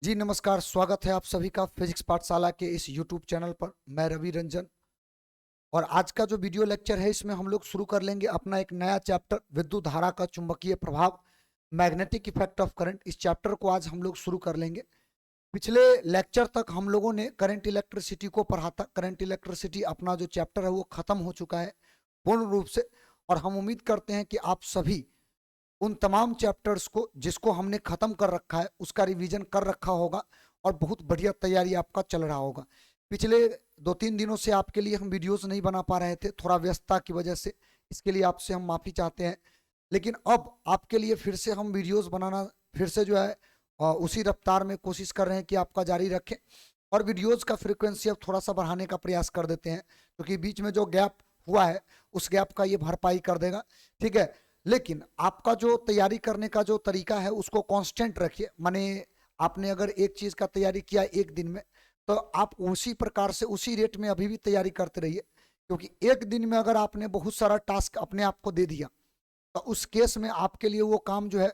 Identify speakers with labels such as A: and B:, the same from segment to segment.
A: जी नमस्कार, स्वागत है आप सभी का फिजिक्स पाठशाला के इस यूट्यूब चैनल पर। मैं रवि रंजन और आज का जो वीडियो लेक्चर है इसमें हम लोग शुरू कर लेंगे अपना एक नया चैप्टर विद्युत धारा का चुंबकीय प्रभाव, मैग्नेटिक इफेक्ट ऑफ करंट। इस चैप्टर को आज हम लोग शुरू कर लेंगे। पिछले लेक्चर तक हम लोगों ने करंट इलेक्ट्रिसिटी को पढ़ा था। करंट इलेक्ट्रिसिटी अपना जो चैप्टर है वो खत्म हो चुका है पूर्ण रूप से, और हम उम्मीद करते हैं कि आप सभी उन तमाम चैप्टर्स को जिसको हमने खत्म कर रखा है उसका रिवीजन कर रखा होगा और बहुत बढ़िया तैयारी आपका चल रहा होगा। पिछले 2-3 दिनों से आपके लिए हम वीडियोस नहीं बना पा रहे थे, थोड़ा व्यस्तता की वजह से। इसके लिए आपसे हम माफ़ी चाहते हैं, लेकिन अब आपके लिए फिर से हम वीडियोस बनाना फिर से जो है उसी रफ्तार में कोशिश कर रहे हैं कि आपका जारी रखें, और वीडियोज़ का फ्रिक्वेंसी अब थोड़ा सा बढ़ाने का प्रयास कर देते हैं, क्योंकि बीच में जो गैप हुआ है उस गैप का ये भरपाई कर देगा। ठीक है, लेकिन आपका जो तैयारी करने का जो तरीका है उसको कांस्टेंट रखिए। माने आपने अगर एक चीज़ का तैयारी किया एक दिन में, तो आप उसी प्रकार से उसी रेट में अभी भी तैयारी करते रहिए, क्योंकि एक दिन में अगर आपने बहुत सारा टास्क अपने आप को दे दिया तो उस केस में आपके लिए वो काम जो है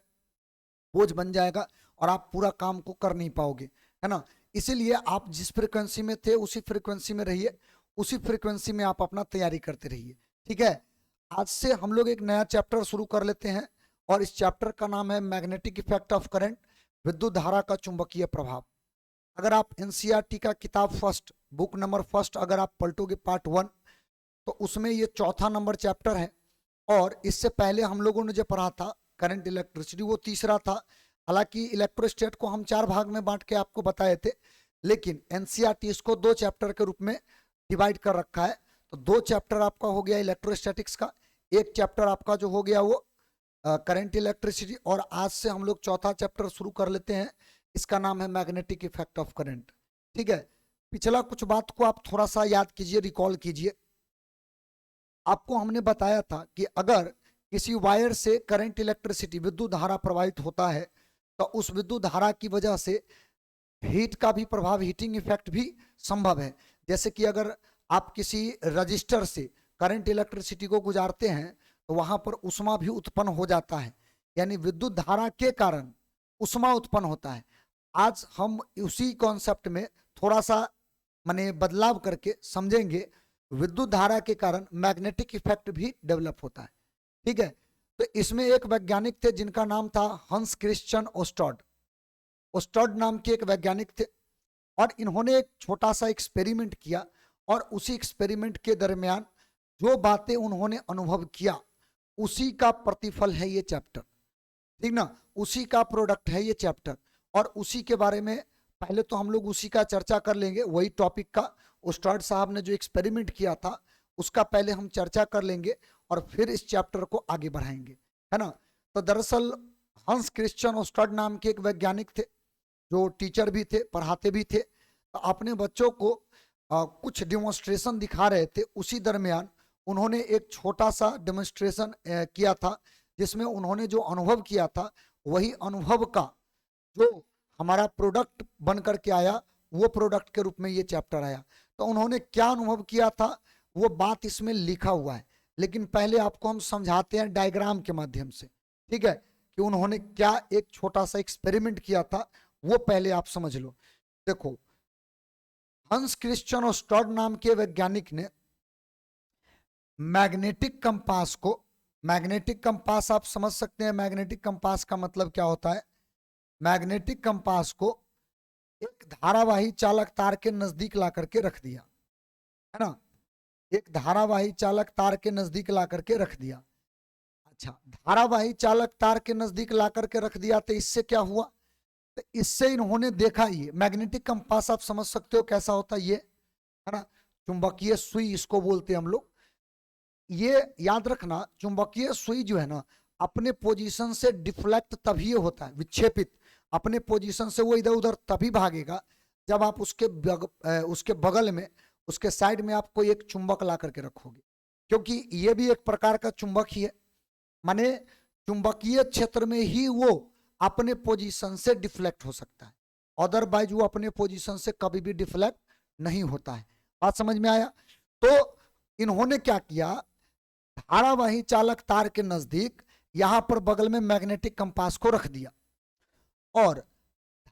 A: बोझ बन जाएगा और आप पूरा काम को कर नहीं पाओगे, है ना। इसीलिए आप जिस फ्रिक्वेंसी में थे उसी फ्रिक्वेंसी में रहिए, उसी फ्रिक्वेंसी में आप अपना तैयारी करते रहिए। ठीक है, आज से हम लोग एक नया चैप्टर शुरू कर लेते हैं और इस चैप्टर का नाम है मैग्नेटिक इफेक्ट ऑफ करंट, विद्युत धारा का चुंबकीय प्रभाव। अगर आप एनसीईआरटी का किताब फर्स्ट बुक नंबर फर्स्ट अगर आप पलटोगे पार्ट 1, तो उसमें ये चौथा नंबर चैप्टर है, और इससे पहले हम लोगों ने जो पढ़ा था करंट इलेक्ट्रिसिटी वो तीसरा था। हालांकि इलेक्ट्रोस्टैट को हम 4 भाग में बांट के आपको बताए थे, लेकिन एनसीईआरटी इसको 2 चैप्टर के रूप में डिवाइड कर रखा है। तो 2 चैप्टर आपका हो गया इलेक्ट्रोस्टैटिक्स का, एक चैप्टर आपका जो हो गया वो करंट इलेक्ट्रिसिटी, और आज से हम लोग चौथा चैप्टर शुरू कर लेते हैं। इसका नाम है मैग्नेटिक इफेक्ट ऑफ करंट। ठीक है, पिछला कुछ बात को आप थोड़ा सा याद कीजिए, रिकॉल कीजिए। आपको हमने बताया था कि अगर किसी वायर से करंट इलेक्ट्रिसिटी विद्युत धारा प्रवाहित होता है तो उस विद्युत धारा की वजह से हीट का भी प्रभाव, हीटिंग इफेक्ट भी संभव है। जैसे कि अगर आप किसी रजिस्टर से करंट इलेक्ट्रिसिटी को गुजारते हैं तो वहां पर उष्मा भी उत्पन्न हो जाता है, यानी विद्युत धारा के कारण उष्मा उत्पन्न होता है। आज हम उसी कॉन्सेप्ट में थोड़ा सा माने बदलाव करके समझेंगे। विद्युत धारा के कारण मैग्नेटिक इफेक्ट भी डेवलप होता है। ठीक है, तो इसमें एक वैज्ञानिक थे जिनका नाम था हंस क्रिश्चियन ओस्टर्ड। ओस्टर्ड नाम के एक वैज्ञानिक थे, और इन्होंने एक छोटा सा एक्सपेरिमेंट किया, और उसी एक्सपेरिमेंट के दरमियान जो बातें उन्होंने अनुभव किया उसी का प्रतिफल है ये चैप्टर। ठीक ना, उसी का प्रोडक्ट है ये चैप्टर, और उसी के बारे में पहले तो हम लोग उसी का चर्चा कर लेंगे, वही टॉपिक का। ओस्टर्ड साहब ने जो एक्सपेरिमेंट किया था उसका पहले हम चर्चा कर लेंगे और फिर इस चैप्टर को आगे बढ़ाएंगे, है ना। तो दरअसल हंस क्रिश्चियन ओस्टर्ड नाम के एक वैज्ञानिक थे जो टीचर भी थे, पढ़ाते भी थे। तो अपने बच्चों को कुछ डेमोन्स्ट्रेशन दिखा रहे थे, उसी दरमियान उन्होंने एक छोटा सा डेमोन्स्ट्रेशन किया था जिसमें उन्होंने जो अनुभव किया था वही अनुभव का जो हमारा प्रोडक्ट बन करके आया वो प्रोडक्ट के रूप में ये चैप्टर आया। तो उन्होंने क्या अनुभव किया था वो बात इसमें लिखा हुआ है, लेकिन पहले आपको हम समझाते हैं डायग्राम के माध्यम से। ठीक है, कि उन्होंने क्या एक छोटा सा एक्सपेरिमेंट किया था वो पहले आप समझ लो। देखो, हंस क्रिश्चियन ओस्टर्ड नाम के वैज्ञानिक ने मैग्नेटिक कंपास को, मैग्नेटिक कंपास आप समझ सकते हैं मैग्नेटिक कंपास का मतलब क्या होता है। मैग्नेटिक कंपास को एक धारावाही चालक तार के नजदीक ला करके रख दिया, है ना। एक धारावाही चालक तार के नजदीक ला करके रख दिया। अच्छा, धारावाही चालक तार के नजदीक ला करके रख दिया तो इससे क्या हुआ, तो इससे इन्होंने देखा, ये मैग्नेटिक कंपास आप समझ सकते हो कैसा होता है ये, है ना। चुंबकीय सुई इसको बोलते हैं हम लोग। ये याद रखना, चुंबकीय सुई जो है ना अपने पोजीशन से डिफ्लेक्ट तभी होता है, विक्षेपित अपने पोजीशन से वो इधर उधर तभी भागेगा जब आप उसके बगल में, उसके साइड में आप कोई एक चुंबक ला करके रखोगे, क्योंकि ये भी एक प्रकार का चुंबक ही है। माने चुंबकीय क्षेत्र में ही वो अपने पोजीशन से डिफ्लेक्ट हो सकता है, अदरवाइज वो अपने पोजीशन से कभी भी डिफ्लेक्ट नहीं होता है। बात समझ में आया। तो इन्होंने क्या किया, धारावाही चालक तार के नजदीक यहां पर बगल में मैग्नेटिक कंपास को रख दिया, और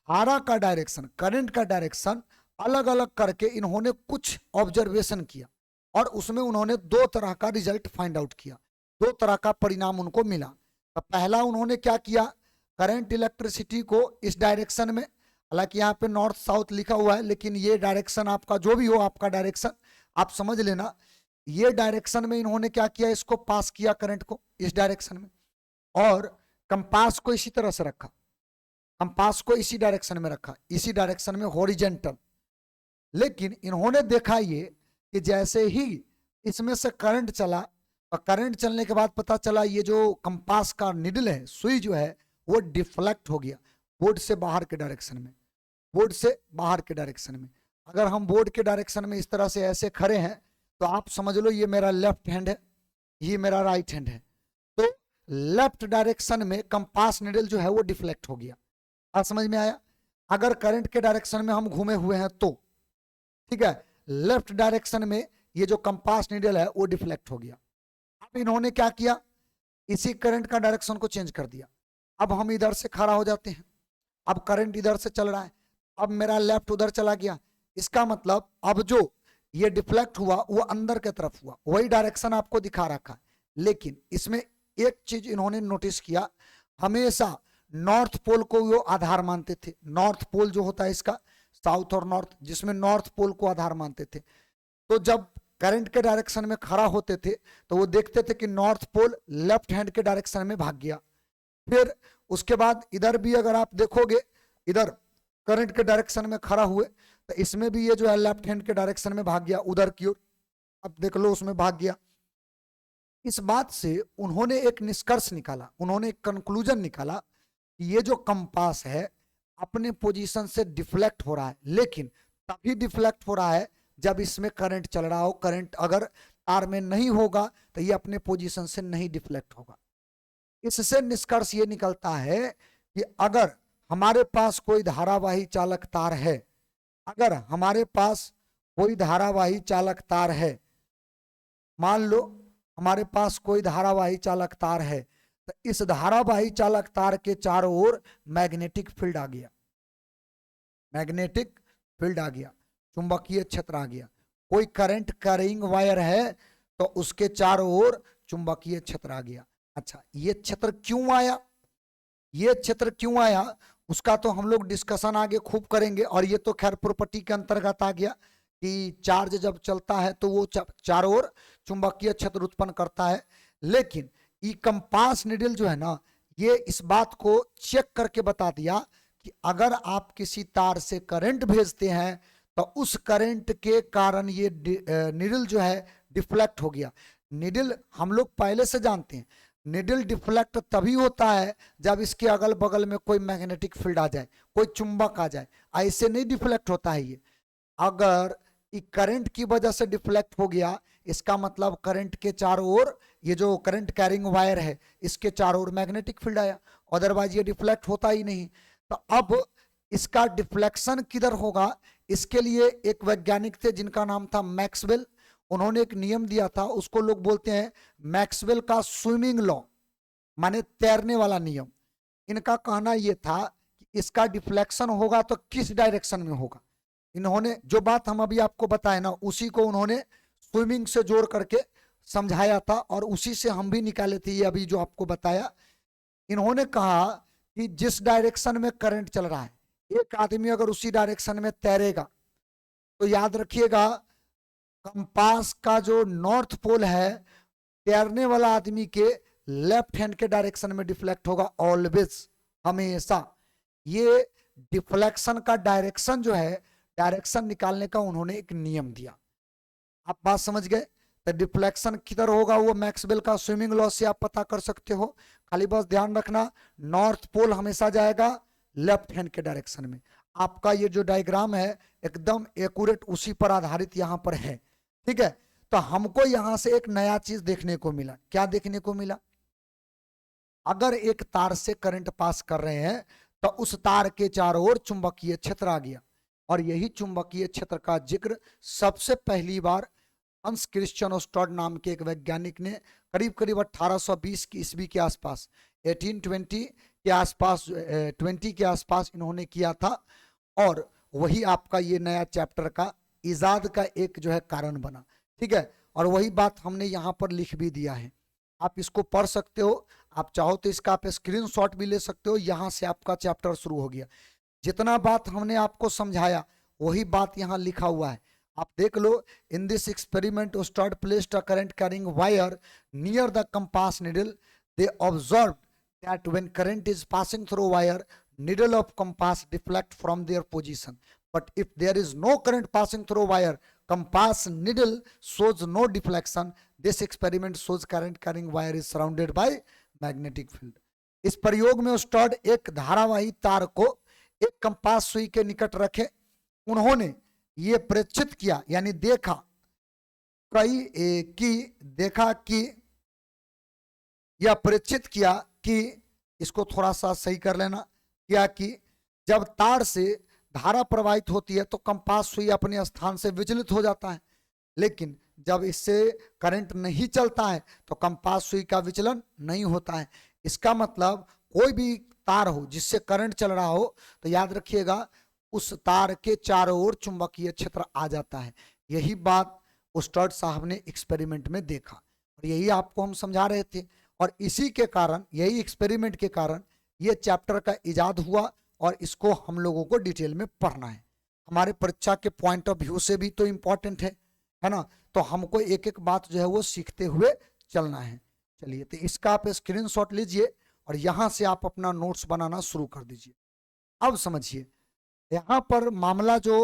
A: धारा का डायरेक्शन, करंट का डायरेक्शन अलग अलग करके इन्होंने कुछ ऑब्जर्वेशन किया और उसमें उन्होंने दो तरह का रिजल्ट फाइंड आउट किया, दो तरह का परिणाम उनको मिला। तो पहला उन्होंने क्या किया, करंट इलेक्ट्रिसिटी को इस डायरेक्शन में, हालांकि यहाँ पे नॉर्थ साउथ लिखा हुआ है लेकिन ये डायरेक्शन आपका जो भी हो, आपका डायरेक्शन आप समझ लेना, ये डायरेक्शन में इन्होंने क्या किया, इसको पास किया करंट को इस डायरेक्शन में, और कंपास को इसी तरह से रखा, कंपास को इसी डायरेक्शन में रखा, इसी डायरेक्शन में हॉरिजेंटल। लेकिन इन्होंने देखा ये कि जैसे ही इसमें से करंट चला और करंट चलने के बाद पता चला ये जो कंपास का निडल है, सुई जो है वो डिफ्लेक्ट हो गया बोर्ड से बाहर के डायरेक्शन में, बोर्ड से बाहर के डायरेक्शन में। अगर हम बोर्ड के डायरेक्शन में इस तरह से ऐसे खड़े हैं तो आप समझ लो ये मेरा लेफ्ट हैंड है, ये मेरा राइट हैंड है, तो लेफ्ट डायरेक्शन में कंपास निडल जो है वो डिफ्लेक्ट हो गया। बात समझ में आया? अगर करंट के डायरेक्शन में हम घूमे हुए हैं तो ठीक है, लेफ्ट डायरेक्शन में ये जो कंपास निडल है वो डिफ्लेक्ट हो गया। अब इन्होंने क्या किया, इसी करंट का डायरेक्शन को चेंज कर दिया। अब हम इधर से खड़ा हो जाते हैं, अब करंट इधर से चल रहा है, अब मेरा लेफ्ट उधर चला गया, इसका मतलब अब जो ये डिफ्लेक्ट हुआ वो अंदर की तरफ हुआ, वही डायरेक्शन आपको दिखा रखा है। लेकिन इसमें एक चीज इन्होंने नोटिस किया, हमेशा नॉर्थ पोल को वो आधार मानते थे, नॉर्थ पोल जो होता है इसका, साउथ और नॉर्थ, जिसमें नॉर्थ पोल को आधार मानते थे। तो जब करंट के डायरेक्शन में खड़ा होते थे तो वो देखते थे कि नॉर्थ पोल लेफ्ट हैंड के डायरेक्शन में भाग गया। फिर उसके बाद इधर भी अगर आप देखोगे, इधर करंट के डायरेक्शन में खड़ा हुए तो इसमें भी ये जो है लेफ्ट हैंड के डायरेक्शन में भाग गया उधर की ओर, अब देख लो उसमें भाग गया। इस बात से उन्होंने एक निष्कर्ष निकाला, उन्होंने एक कंक्लूजन निकाला कि ये जो कंपास है अपने पोजीशन से डिफ्लेक्ट हो रहा है, लेकिन तभी डिफ्लेक्ट हो रहा है जब इसमें करंट चल रहा हो। करंट अगर तार में नहीं होगा तो ये अपने पोजीशन से नहीं डिफ्लेक्ट होगा। इससे निष्कर्ष ये निकलता है कि अगर हमारे पास कोई धारावाही चालक तार है, अगर हमारे पास कोई धारावाही चालक तार है, मान लो हमारे पास कोई धारावाही चालक तार है, तो इस धारावाही चालक तार के चारों ओर मैग्नेटिक फील्ड आ गया, मैग्नेटिक फील्ड आ गया, चुंबकीय क्षेत्र आ गया। कोई करंट कैरिंग वायर है तो उसके चारों ओर चुंबकीय क्षेत्र आ गया। अच्छा, ये क्षेत्र क्यों आया, ये क्षेत्र क्यों आया उसका तो हम लोग डिस्कशन आगे खूब करेंगे, और ये तो खैर प्रॉपर्टी के अंतर्गत आ गया कि चार्ज जब चलता है तो वो चारों ओर चुंबकीय क्षेत्र उत्पन्न करता है। लेकिन ये कंपास निडल जो है ना, ये इस बात को चेक करके बता दिया कि अगर आप किसी तार से करंट भेजते हैं तो उस करंट के कारण ये निडल जो है डिफ्लेक्ट हो गया। निडल हम लोग पहले से जानते हैं, निडल डिफ्लेक्ट तभी होता है जब इसके अगल बगल में कोई मैग्नेटिक फील्ड आ जाए, कोई चुंबक आ जाए, ऐसे नहीं डिफ्लेक्ट होता है ये। अगर करंट की वजह से डिफ्लेक्ट हो गया, इसका मतलब करंट के चारों ओर, ये जो करंट कैरिंग वायर है इसके चारों ओर मैग्नेटिक फील्ड आया, अदरवाइज ये डिफ्लेक्ट होता ही नहीं। तो अब इसका डिफ्लेक्शन किधर होगा, इसके लिए एक वैज्ञानिक थे जिनका नाम था मैक्सवेल, उन्होंने एक नियम दिया था, उसको लोग बोलते हैं मैक्सवेल का स्विमिंग लॉ, माने तैरने वाला नियम। इनका कहना यह था कि इसका डिफ्लेक्शन होगा तो किस डायरेक्शन में होगा। इन्होंने जो बात हम अभी आपको बताए ना, उसी को उन्होंने स्विमिंग से जोड़ करके समझाया था, और उसी से हम भी निकाले थे ये अभी जो आपको बताया। इन्होंने कहा कि जिस डायरेक्शन में करंट चल रहा है, एक आदमी अगर उसी डायरेक्शन में तैरेगा तो याद रखिएगा कंपास का जो नॉर्थ पोल है तैरने वाला आदमी के लेफ्ट हैंड के डायरेक्शन में डिफ्लेक्ट होगा ऑलवेज, हमेशा। ये डिफ्लेक्शन का डायरेक्शन जो है, डायरेक्शन निकालने का उन्होंने एक नियम दिया। आप बात समझ गए? तो डिफ्लेक्शन किधर होगा वो मैक्सवेल का स्विमिंग लॉ से आप पता कर सकते हो। खाली बस ध्यान रखना, नॉर्थ पोल हमेशा जाएगा लेफ्ट हैंड के डायरेक्शन में। आपका ये जो डायग्राम है एकदम एक्यूरेट उसी पर आधारित यहाँ पर है, ठीक है। तो हमको यहां से एक नया चीज देखने को मिला। क्या देखने को मिला? अगर एक तार से करंट पास कर रहे हैं तो उस तार के चारों ओर चुंबकीय क्षेत्र आ गया, और यही चुंबकीय क्षेत्र का जिक्र सबसे पहली बार हंस क्रिश्चियन ओस्टर्ड नाम के एक वैज्ञानिक ने करीब करीब 1820 की ईस्वी के आसपास 1820 के आसपास 20 के आसपास इन्होंने किया था, और वही आपका ये नया चैप्टर का इजाद का एक जो है कारण बना। ठीक है, और वही बात हमने यहाँ पर लिख भी दिया है, आप इसको पढ़ सकते हो। आप चाहो तो इसका आप स्क्रीनशॉट भी ले सकते हो, यहाँ से आपका चैप्टर शुरू हो गया। जितना बात हमने आपको समझाया वही बात यहाँ लिखा हुआ है, आप देख लो। In this experiment stud placed a current carrying wire near the compass needle, they observe that when current is passing through wire, needle of compass deflect from their position, but if there is no current passing through wire, compass needle shows no deflection. This experiment shows current carrying wire is surrounded by magnetic field. इस प्रयोग में stud एक धारावाही तार को एक compass सुई के निकट रखे, उन्होंने ये प्रेक्षित किया यानी देखा कि यह प्रेक्षित किया कि, इसको थोड़ा सा सही कर लेना, क्या कि जब तार से धारा प्रवाहित होती है तो कंपास सुई अपने स्थान से विचलित हो जाता है, लेकिन जब इससे करंट नहीं चलता है तो कंपास सुई का विचलन नहीं होता है। इसका मतलब कोई भी तार हो जिससे करंट चल रहा हो तो याद रखिएगा उस तार के चारों ओर चुंबकीय क्षेत्र आ जाता है। यही बात स्टड साहब ने एक्सपेरिमेंट में देखा और यही आपको हम समझा रहे थे, और इसी के कारण, यही एक्सपेरिमेंट के कारण ये चैप्टर का इजाद हुआ और इसको हम लोगों को डिटेल में पढ़ना है। हमारे परीक्षा के पॉइंट ऑफ व्यू से भी तो इम्पोर्टेंट है ना, तो हमको एक एक बात जो है वो सीखते हुए चलना है। चलिए, तो इसका आप स्क्रीनशॉट लीजिए और यहाँ से आप अपना नोट्स बनाना शुरू कर दीजिए। अब समझिए, यहाँ पर मामला जो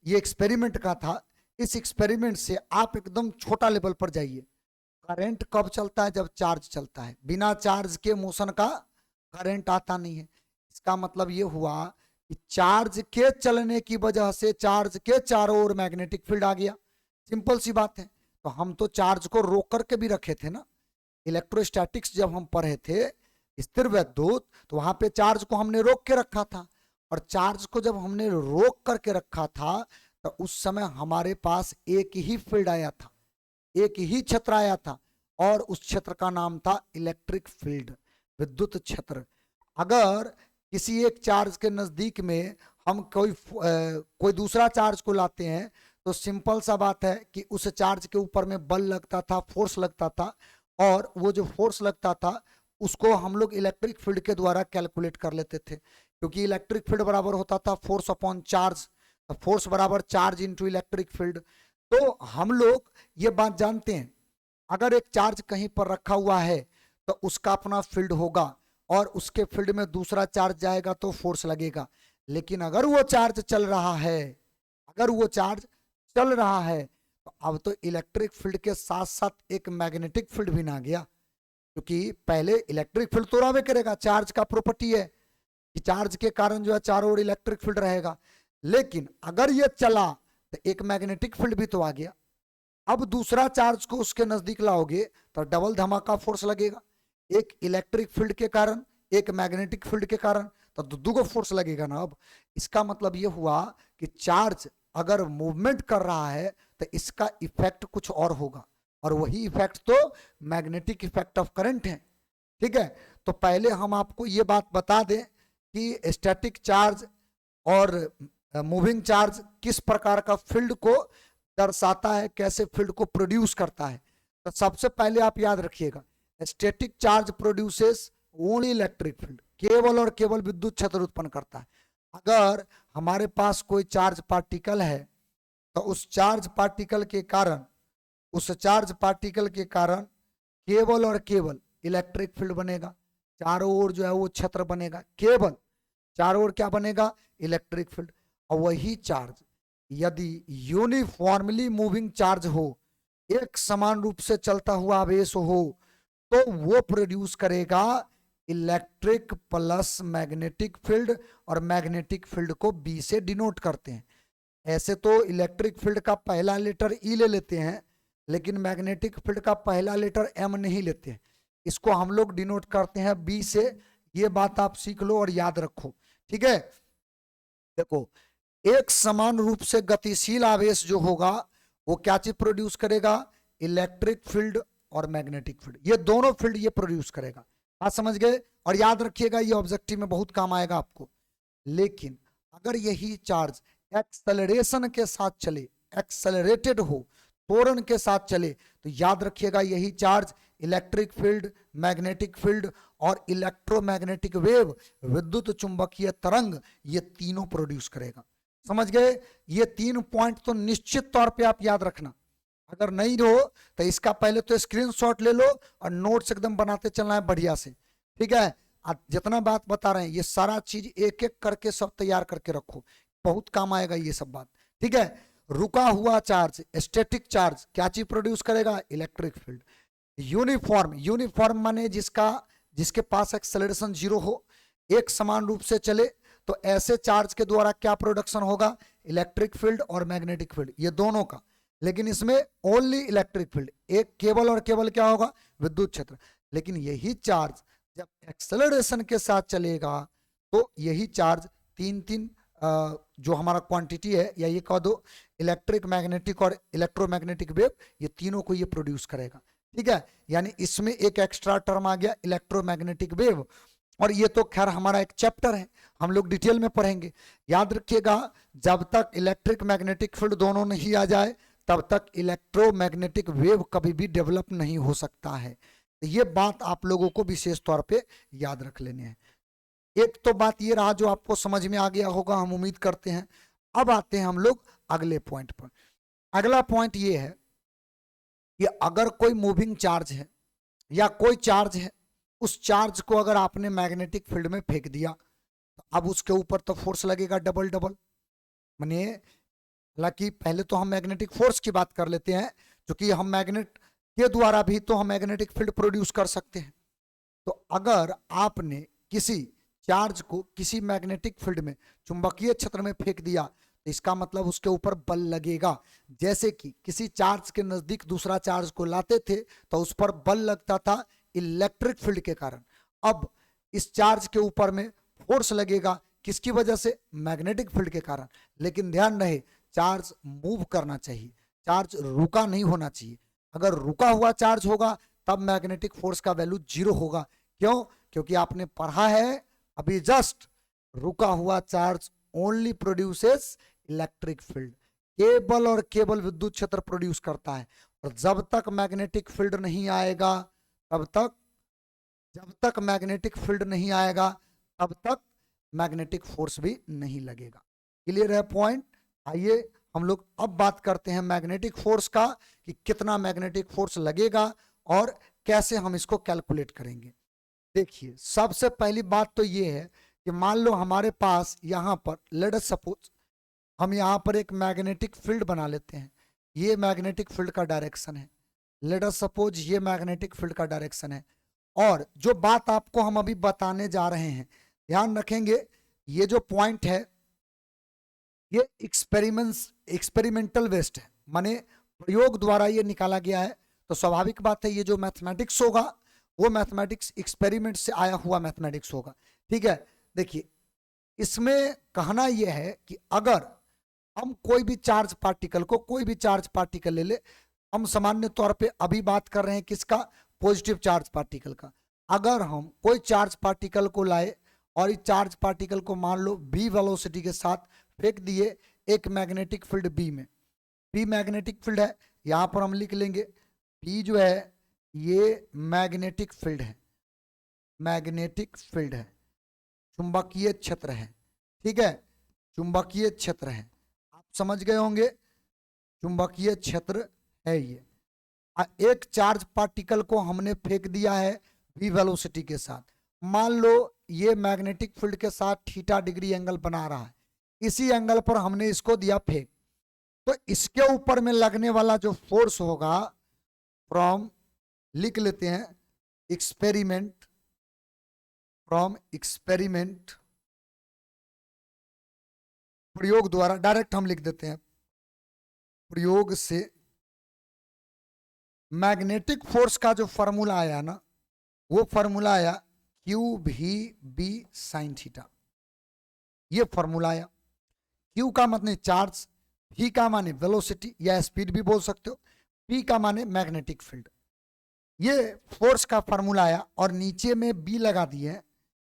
A: ये एक्सपेरिमेंट का था, इस एक्सपेरिमेंट से आप एकदम छोटा लेवल पर जाइए। करंट कब चलता है? जब चार्ज चलता है। बिना चार्ज के मोशन का करंट आता नहीं है। इसका मतलब ये हुआ कि चार्ज के चलने की वजह से चार्ज के चारों ओर मैग्नेटिक फील्ड आ गया। सिंपल सी बात है। तो हम तो चार्ज को रोक करके भी रखे थे ना, इलेक्ट्रोस्टैटिक्स जब हम पढ़े थे, स्थिर वैद्युत, तो वहां पे चार्ज को हमने रोक के रखा था, और चार्ज को जब हमने रोक करके रखा था तो उस समय हमारे पास एक ही फील्ड आया था, एक ही क्षेत्र आया था, और उस क्षेत्र का नाम था इलेक्ट्रिक फील्ड, विद्युत क्षेत्र। अगर किसी एक चार्ज के नजदीक में हम कोई दूसरा चार्ज को लाते हैं तो सिंपल सा बात है कि उस चार्ज के ऊपर में बल लगता था, फोर्स लगता था, और वो जो फोर्स लगता था उसको हम लोग इलेक्ट्रिक फील्ड के द्वारा कैलकुलेट कर लेते थे, क्योंकि इलेक्ट्रिक फील्ड बराबर होता था फोर्स अपॉन चार्ज, फोर्स बराबर चार्ज इनटू इलेक्ट्रिक फील्ड। तो हम लोग ये बात जानते हैं, अगर एक चार्ज कहीं पर रखा हुआ है तो उसका अपना फील्ड होगा, और उसके फील्ड में दूसरा चार्ज जाएगा तो फोर्स लगेगा। लेकिन अगर वो चार्ज चल रहा है, अगर वो चार्ज चल रहा है, तो अब तो इलेक्ट्रिक फील्ड के साथ साथ एक मैग्नेटिक फील्ड भी ना गया, क्योंकि पहले इलेक्ट्रिक फील्ड तो रहबे करेगा, चार्ज का प्रॉपर्टी है कि चार्ज के कारण जो है चारों ओर इलेक्ट्रिक फील्ड रहेगा। लेकिन अगर ये चला तो एक मैग्नेटिक फील्ड भी तो आ गया। अब दूसरा चार्ज को उसके नजदीक लाओगे तो डबल धमाका फोर्स लगेगा, एक इलेक्ट्रिक फील्ड के कारण, एक मैग्नेटिक फील्ड के कारण, तो दो फोर्स लगेगा ना। अब इसका मतलब ये हुआ कि चार्ज अगर मूवमेंट कर रहा है तो इसका इफेक्ट कुछ और होगा, और वही इफेक्ट तो मैग्नेटिक इफेक्ट ऑफ करंट है। ठीक है, तो पहले हम आपको ये बात बता दें कि स्टैटिक चार्ज और मूविंग चार्ज किस प्रकार का फील्ड को दर्शाता है, कैसे फील्ड को प्रोड्यूस करता है। तो सबसे पहले आप याद रखिएगा, static charge produces only electric field, केवल और केवल विद्युत क्षेत्र उत्पन्न करता है। अगर हमारे पास कोई चार्ज पार्टिकल है तो उस चार्ज पार्टिकल के कारण, उस चार्ज पार्टिकल के कारण केवल और केवल इलेक्ट्रिक फील्ड बनेगा, चारों ओर जो है वो क्षेत्र बनेगा, केवल चारों ओर क्या बनेगा? Electric field. और वही चार्ज यदि यूनिफॉर्मली मूविंग चार्ज हो, एक समान रूप से चलता हुआ आवेश हो, तो वो प्रोड्यूस करेगा इलेक्ट्रिक प्लस मैग्नेटिक फील्ड, और मैग्नेटिक फील्ड को बी से डिनोट करते हैं। ऐसे तो इलेक्ट्रिक फील्ड का पहला लेटर ई ले लेते हैं, लेकिन मैग्नेटिक फील्ड का पहला लेटर एम नहीं लेते हैं, इसको हम लोग डिनोट करते हैं बी से। ये बात आप सीख लो और याद रखो। ठीक है, देखो, एक समान रूप से गतिशील आवेश जो होगा वो क्या चीज प्रोड्यूस करेगा? इलेक्ट्रिक फील्ड और मैग्नेटिक फील्ड, ये दोनों फील्ड ये प्रोड्यूस करेगा। बात समझ गए? और याद रखिएगा ये ऑब्जेक्टिव में बहुत काम आएगा आपको। लेकिन अगर यही चार्ज एक्सेलरेशन के साथ चले, एक्सेलरेटेड हो, त्वरण के साथ चले, तो याद रखिएगा यही charge electric field, magnetic field और इलेक्ट्रोमैग्नेटिक वेव, विद्युत चुंबकीय तरंग, ये तीनों प्रोड्यूस करेगा। समझ गए? ये 3 पॉइंट तो निश्चित तौर पे आप याद रखना। अगर नहीं हो तो इसका पहले तो स्क्रीनशॉट ले लो और नोट्स एकदम बनाते चलना है बढ़िया से, ठीक है? जितना बात बता रहे हैं ये सारा चीज एक एक करके सब तैयार करके रखो, बहुत काम आएगा ये सब बात, ठीक है? रुका हुआ चार्ज, स्टैटिक चार्ज, क्या चीज प्रोड्यूस करेगा? Electric field. यूनिफॉर्म, यूनिफॉर्म माने जिसके पास एक्सेलरेशन 0 हो, एक समान रूप से चले, तो ऐसे चार्ज के द्वारा क्या प्रोडक्शन होगा? इलेक्ट्रिक फील्ड और मैग्नेटिक फील्ड, ये दोनों का। लेकिन इसमें ओनली इलेक्ट्रिक फील्ड, एक केवल और केवल क्या होगा? विद्युत क्षेत्र। लेकिन यही चार्ज जब एक्सेलरेशन के साथ चलेगा तो यही चार्ज तीन जो हमारा क्वांटिटी है, या ये कह दो इलेक्ट्रिक, मैग्नेटिक और इलेक्ट्रोमैग्नेटिक वेव, ये तीनों को ये प्रोड्यूस करेगा, ठीक है? यानी इसमें एक एक्स्ट्रा टर्म आ गया इलेक्ट्रोमैग्नेटिक वेव, और ये तो खैर हमारा एक चैप्टर है, हम लोग डिटेल में पढ़ेंगे। याद रखिएगा जब तक इलेक्ट्रिक मैग्नेटिक फील्ड दोनों नहीं आ जाए तब तक इलेक्ट्रोमैग्नेटिक वेव कभी भी डेवलप नहीं हो सकता है। ये बात आप लोगों को विशेष तौर पे याद रख लेने हैं। एक तो बात ये रहा जो आपको समझ में आ गया होगा, हम उम्मीद करते हैं। अब आते हैं हम लोग अगले पॉइंट पर। अगला पॉइंट ये है कि अगर कोई मूविंग चार्ज है या कोई चार्ज है, उस चार्ज को अगर आपने मैग्नेटिक फील्ड में फेंक दिया तो अब उसके ऊपर तो फोर्स लगेगा डबल डबल। माने हालांकि पहले तो हम मैग्नेटिक फोर्स की बात कर लेते हैं, क्योंकि हम मैग्नेट के द्वारा भी तो हम मैग्नेटिक फील्ड प्रोड्यूस कर सकते हैं। तो अगर आपने किसी चार्ज को किसी मैग्नेटिक फील्ड में, चुंबकीय क्षेत्र में फेंक दिया, तो इसका मतलब उसके ऊपर बल लगेगा। जैसे कि किसी चार्ज के नजदीक दूसरा चार्ज को लाते थे तो उस पर बल लगता था इलेक्ट्रिक फील्ड के कारण। अब इस चार्ज के ऊपर में फोर्स लगेगा, किसकी वजह से? मैग्नेटिक फील्ड के कारण। लेकिन ध्यान रहे चार्ज मूव करना चाहिए, चार्ज रुका नहीं होना चाहिए। अगर रुका हुआ चार्ज होगा तब मैग्नेटिक फोर्स का वैल्यू 0 होगा। क्यों? क्योंकि आपने पढ़ा है अभी जस्ट, रुका हुआ charge only produces electric field, केवल और केवल विद्युत क्षेत्र प्रोड्यूस करता है। और जब तक मैग्नेटिक फील्ड नहीं आएगा जब तक मैग्नेटिक फील्ड नहीं आएगा तब तक मैग्नेटिक फोर्स भी नहीं लगेगा। क्लियर है पॉइंट? आइए हम लोग अब बात करते हैं मैग्नेटिक फोर्स का, कि कितना मैग्नेटिक फोर्स लगेगा और कैसे हम इसको कैलकुलेट करेंगे। देखिए सबसे पहली बात तो ये है कि मान लो हमारे पास यहाँ पर, लेट अस सपोज हम यहाँ पर एक मैग्नेटिक फील्ड बना लेते हैं। ये मैग्नेटिक फील्ड का डायरेक्शन है, लेट अस सपोज ये मैग्नेटिक फील्ड का डायरेक्शन है। और जो बात आपको हम अभी बताने जा रहे हैं, ध्यान रखेंगे ये जो पॉइंट है ये एक्सपेरिमेंटल बेस्ड है, माने प्रयोग द्वारा ये निकाला गया है। तो स्वाभाविक बात है ये जो मैथमेटिक्स होगा वो मैथमेटिक्स एक्सपेरिमेंट से आया हुआ मैथमेटिक्स होगा, ठीक है? देखिए इसमें कहना यह है कि अगर हम कोई भी चार्ज पार्टिकल ले ले, हम सामान्य तौर पे अभी बात कर रहे हैं किसका? पॉजिटिव चार्ज पार्टिकल का। अगर हम कोई चार्ज पार्टिकल को लाए और इस चार्ज पार्टिकल को मान लो b वेलोसिटी के साथ फेंक दिए एक मैग्नेटिक फील्ड B में, B मैग्नेटिक फील्ड है, यहां पर हम लिख लेंगे B जो है ये मैग्नेटिक फील्ड है, मैग्नेटिक फील्ड है, चुंबकीय क्षेत्र है, ठीक है? चुंबकीय क्षेत्र है, आप समझ गए होंगे, चुंबकीय क्षेत्र है ये। एक चार्ज पार्टिकल को हमने फेंक दिया है v वेलोसिटी के साथ, मान लो ये मैग्नेटिक फील्ड के साथ थीटा डिग्री एंगल बना रहा है, इसी एंगल पर हमने इसको दिया फेंक, तो इसके ऊपर में लगने वाला जो फोर्स होगा फ्रॉम, लिख लेते हैं एक्सपेरिमेंट, फ्रॉम एक्सपेरिमेंट, प्रयोग द्वारा, डायरेक्ट हम लिख देते हैं प्रयोग से, मैग्नेटिक फोर्स का जो फॉर्मूला आया ना वो फॉर्मूला आया क्यू भी बी साइन थीटा, ये फॉर्मूला आया। क्यू का मतलब चार्ज, भी का माने वेलोसिटी या स्पीड भी बोल सकते हो, पी का माने मैग्नेटिक फील्ड। ये फोर्स का फॉर्मूला आया और नीचे में बी लगा दिए।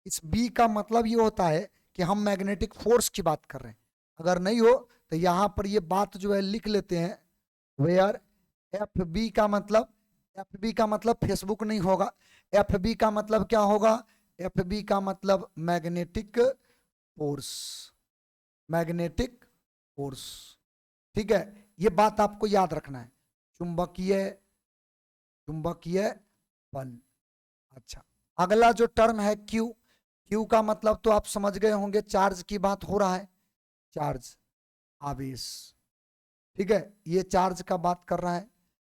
A: इस बी का मतलब ये होता है कि हम मैग्नेटिक फोर्स की बात कर रहे हैं। अगर नहीं हो तो यहां पर ये बात जो है लिख लेते हैं, वेयर एफ बी का मतलब, एफ बी का मतलब फेसबुक नहीं होगा, एफ बी का मतलब क्या होगा, एफ बी का मतलब मैग्नेटिक फोर्स, मैग्नेटिक फोर्स। ठीक है, ये बात आपको याद रखना है, चुंबकीय, चुंबकीय बल। अच्छा, अगला जो टर्म है क्यू, क्यू का मतलब तो आप समझ गए होंगे, चार्ज की बात हो रहा है, चार्ज, आवेश। ठीक है, ये चार्ज का बात कर रहा है।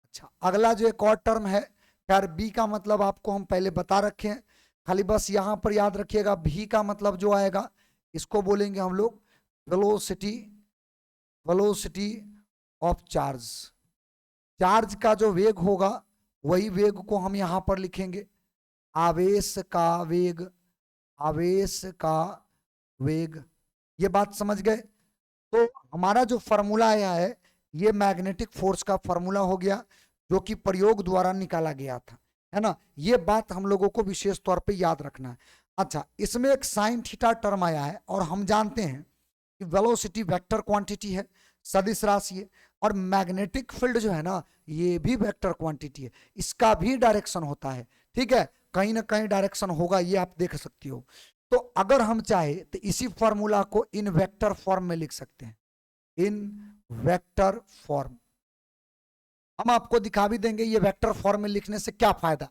A: अच्छा, अगला जो एक और टर्म है, खैर बी का मतलब आपको हम पहले बता रखे हैं, खाली बस यहां पर याद रखिएगा, भी का मतलब जो आएगा इसको बोलेंगे हम लोग velocity, velocity of charge. Charge का जो वेग होगा वही वेग को हम यहां पर लिखेंगे, आवेश का वेग, आवेश का वेग। ये बात समझ गए। तो हमारा जो फॉर्मूला आया है ये मैग्नेटिक फोर्स का फॉर्मूला हो गया, जो कि प्रयोग द्वारा निकाला गया था, है ना। ये बात हम लोगों को विशेष तौर पे याद रखना है। अच्छा, इसमें एक साइन थीटा टर्म आया है और हम जानते हैं कि वेलोसिटी वेक्टर क्वांटिटी है, सदिश राशि है, और मैग्नेटिक फील्ड जो है ना ये भी वेक्टर क्वांटिटी है, इसका भी डायरेक्शन होता है। ठीक है, कहीं ना कहीं डायरेक्शन होगा, ये आप देख सकती हो। तो अगर हम चाहे तो इसी फॉर्मूला को इन वेक्टर फॉर्म में लिख सकते हैं, इन वेक्टर फॉर्म। हम आपको दिखा भी देंगे ये वेक्टर फॉर्म में लिखने से क्या फायदा।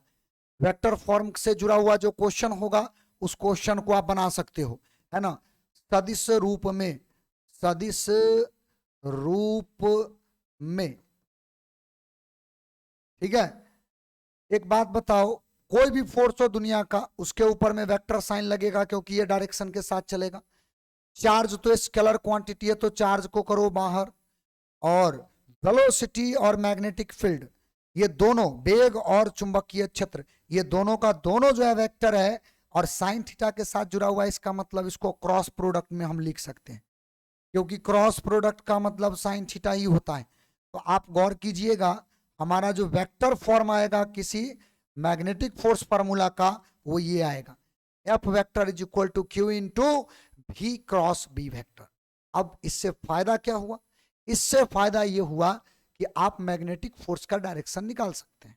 A: वेक्टर फॉर्म से जुड़ा हुआ जो क्वेश्चन होगा उस क्वेश्चन को आप बना सकते हो, है ना, सदिश रूप में, सदिश रूप में। ठीक है, एक बात बताओ, कोई भी फोर्स हो दुनिया का उसके ऊपर में वेक्टर साइन लगेगा क्योंकि ये डायरेक्शन के साथ चलेगा। चार्ज तो स्केलर क्वांटिटी है तो चार्ज को करो बाहर, और वेलोसिटी और मैग्नेटिक फील्ड ये दोनों, वेग और चुंबकीय क्षेत्र, ये दोनों का दोनों जो है वेक्टर है, और साइन थीटा के साथ जुड़ा हुआ है, इसका मतलब इसको क्रॉस प्रोडक्ट में हम लिख सकते हैं, क्योंकि क्रॉस प्रोडक्ट का मतलब साइन थीटा ही होता है। तो आप गौर कीजिएगा, हमारा जो वेक्टर फॉर्म आएगा किसी मैग्नेटिक फोर्स फार्मूला का वो ये आएगा, F vector is equal to Q into v cross B vector. अब इससे फायदा क्या हुआ, इससे फायदा ये हुआ कि आप मैग्नेटिक फोर्स का डायरेक्शन निकाल सकते हैं।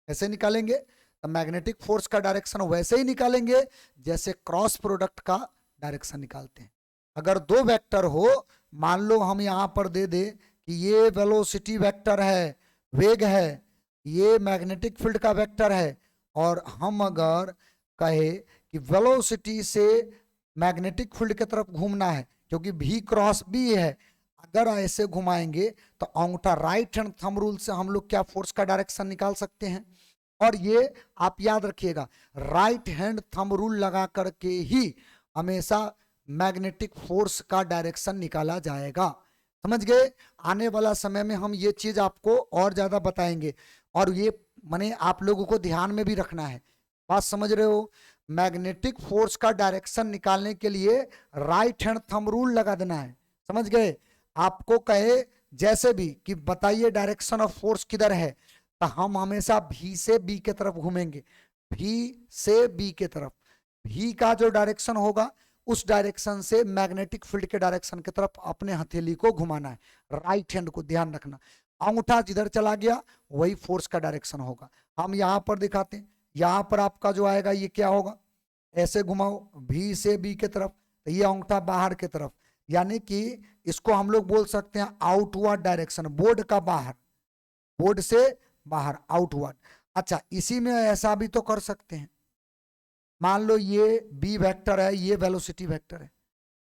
A: कैसे निकालेंगे, तो मैग्नेटिक फोर्स का डायरेक्शन वैसे ही निकालेंगे जैसे क्रॉस प्रोडक्ट का डायरेक्शन निकालते हैं। अगर दो वेक्टर हो, मान लो हम यहां पर दे दे कि ये वेलोसिटी वेक्टर है, वेग है, ये मैग्नेटिक फील्ड का वेक्टर है, और हम अगर कहे कि वेलोसिटी से मैग्नेटिक फील्ड की तरफ घूमना है क्योंकि भी क्रॉस बी है, अगर ऐसे घुमाएंगे तो अंगूठा राइट हैंड थंब रूल से हम लोग क्या फोर्स का डायरेक्शन निकाल सकते हैं। और ये आप याद रखिएगा, राइट हैंड थंब रूल लगा करके ही हमेशा मैग्नेटिक फोर्स का डायरेक्शन निकाला जाएगा। समझ गए, आने वाला समय में हम ये चीज आपको और ज्यादा बताएंगे, और ये माने आप लोगों को ध्यान में भी रखना है। बात समझ रहे हो, मैग्नेटिक फोर्स का डायरेक्शन निकालने के लिए राइट हैंड थंब रूल लगा देना है। समझ गए, आपको कहे जैसे भी कि बताइए डायरेक्शन ऑफ फोर्स किधर है, तो हम हमेशा भी से बी के तरफ घूमेंगे, भी से बी के तरफ। भी का जो डायरेक्शन होगा उस डायरेक्शन से मैग्नेटिक फील्ड के डायरेक्शन की तरफ अपने हथेली को घुमाना है, राइट हैंड को ध्यान रखना। अंगूठा जिधर चला गया वही फोर्स का डायरेक्शन होगा। हम यहां पर दिखाते हैं, यहां पर आपका जो आएगा ये क्या होगा, ऐसे घुमाओ भी से बी के तरफ, तो ये अंगूठा बाहर की तरफ, यानी कि इसको हम लोग बोल सकते हैं आउटवर्ड डायरेक्शन, बोर्ड का बाहर, बोर्ड से बाहर, आउटवर्ड। अच्छा, इसी में ऐसा भी तो कर सकते हैं, मान लो ये बी वेक्टर है, ये वेलोसिटी वेक्टर है,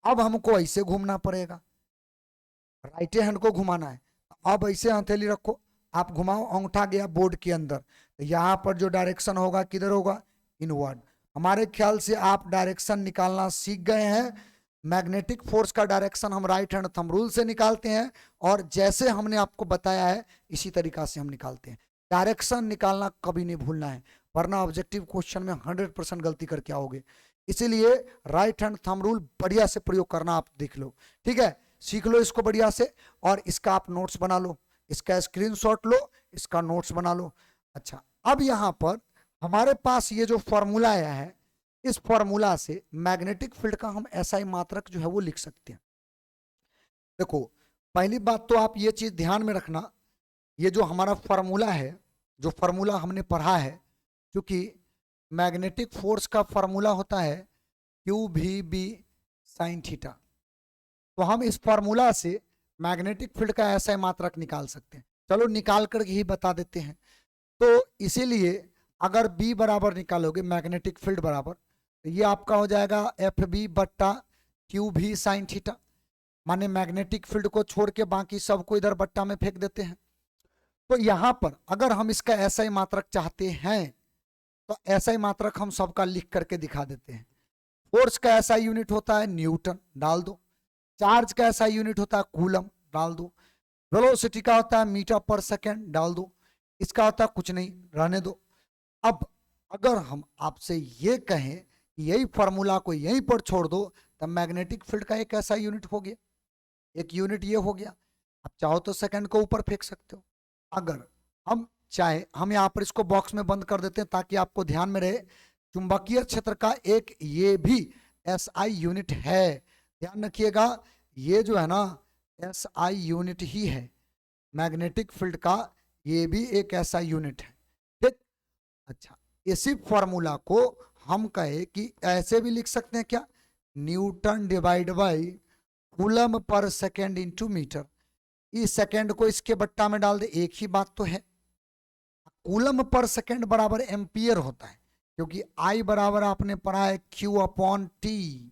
A: अब हमको ऐसे घूमना पड़ेगा, राइट हैंड को घुमाना है। अब ऐसे हथेली रखो, आप घुमाओ, अंगूठा गया बोर्ड के अंदर, तो यहां पर जो डायरेक्शन होगा किधर होगा, इनवर्ड। हमारे ख्याल से आप डायरेक्शन निकालना सीख गए हैं। मैग्नेटिक फोर्स का डायरेक्शन हम राइट हैंड थंब रूल से निकालते हैं, और जैसे हमने आपको बताया है इसी तरीका से हम निकालते हैं। डायरेक्शन निकालना कभी नहीं भूलना है, वरना ऑब्जेक्टिव क्वेश्चन में 100% गलती करके आओगे। इसीलिए राइट हैंड थंब रूल बढ़िया से प्रयोग करना आप देख लो, ठीक है, सीख लो इसको बढ़िया से, और इसका आप नोट्स बना लो, इसका स्क्रीनशॉट लो, इसका नोट्स बना लो। अच्छा, अब यहां पर हमारे पास ये जो फॉर्मूला आया है, इस फॉर्मूला से मैग्नेटिक फील्ड का हम एसआई मात्रक जो है वो लिख सकते हैं। देखो, पहली बात तो आप ये चीज ध्यान में रखना, ये जो हमारा फॉर्मूला है, जो फॉर्मूला हमने पढ़ा है, क्योंकि मैग्नेटिक फोर्स का फॉर्मूला होता है Q V B sine theta, तो हम इस फॉर्मूला से मैग्नेटिक फील्ड का एसआई मात्रक निकाल सकते हैं। चलो निकाल कर ही बता देते हैं। तो इसीलिए अगर B बराबर निकालोगे मैग्नेटिक फील्ड बराबर, तो ये आपका हो जाएगा एफ बी बट्टा क्यू भी साइन थीटा, माने मैग्नेटिक फील्ड को छोड़ के बाकी सबको इधर बट्टा में फेंक देते हैं। तो यहां पर अगर हम इसका एसआई मात्रक चाहते हैं तो एसआई मात्रक हम सबका लिख करके दिखा देते हैं। फोर्स का एसआई यूनिट होता है न्यूटन, डाल दो। चार्ज का एसआई यूनिट होता है कूलम, डाल दो। वेलोसिटी का होता है मीटर पर सेकेंड, डाल दो। इसका होता है कुछ नहीं, रहने दो। अब अगर हम आपसे ये कहें कि यही फॉर्मूला को यहीं पर छोड़ दो, तब मैग्नेटिक फील्ड का एक ऐसा यूनिट हो गया, एक यूनिट ये हो गया। आप चाहो तो सेकंड को ऊपर फेंक सकते हो। अगर हम चाहे, हम यहाँ पर इसको बॉक्स में बंद कर देते हैं ताकि आपको ध्यान में रहे, चुंबकीय क्षेत्र का एक ये भी एसआई यूनिट है। ध्यान रखिएगा, ये जो है ना एसआई यूनिट ही है, मैग्नेटिक फील्ड का ये भी एक ऐसा यूनिट है। ठीक, अच्छा, इसी फॉर्मूला को हम कहे कि ऐसे भी लिख सकते हैं क्या, newton divide by coulomb per second into metre. इस सेकेंड को इसके बट्टा में डाल दे, एक ही बात तो है। कूलम पर सेकेंड बराबर एम्पियर होता है, क्योंकि आई बराबर आपने पढ़ा है क्यू अपॉन टी।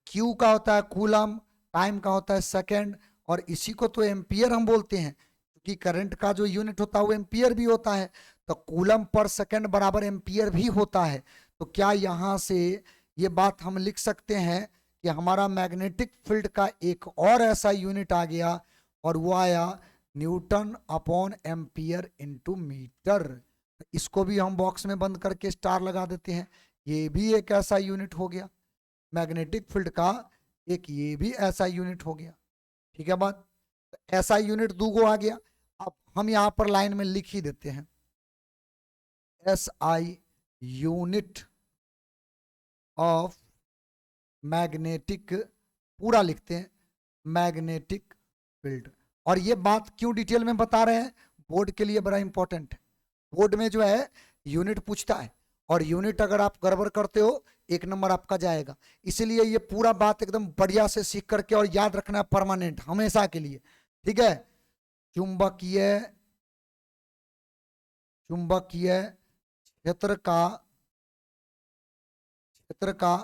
A: क्यू का होता है कूलम, टाइम का होता है सेकेंड, और इसी को तो एम्पियर हम बोलते हैं, क्योंकि करंट का जो यूनिट होता है वो एम्पियर भी होता है। तो कूलम पर सेकेंड बराबर एम्पियर भी होता है। तो क्या यहां से ये बात हम लिख सकते हैं कि हमारा मैग्नेटिक फील्ड का एक और ऐसा यूनिट आ गया, और वो आया newton upon ampere into metre. इसको भी हम बॉक्स में बंद करके स्टार लगा देते हैं, ये भी एक ऐसा यूनिट हो गया मैग्नेटिक फील्ड का, एक ये भी ऐसा यूनिट हो गया। ठीक है बात, ऐसा यूनिट दूगो आ गया। अब हम यहां पर लाइन में लिख ही देते हैं एसआई यूनिट ऑफ मैग्नेटिक, पूरा लिखते हैं मैग्नेटिक फील्ड। और ये बात क्यों डिटेल में बता रहे हैं, बोर्ड के लिए बड़ा इंपॉर्टेंट है। बोर्ड में जो है यूनिट पूछता है, और यूनिट अगर आप गड़बड़ करते हो 1 नंबर आपका जाएगा। इसीलिए ये पूरा बात एकदम बढ़िया से सीख करके और याद रखना है परमानेंट, हमेशा के लिए। ठीक है, चुंबकीय क्षेत्र का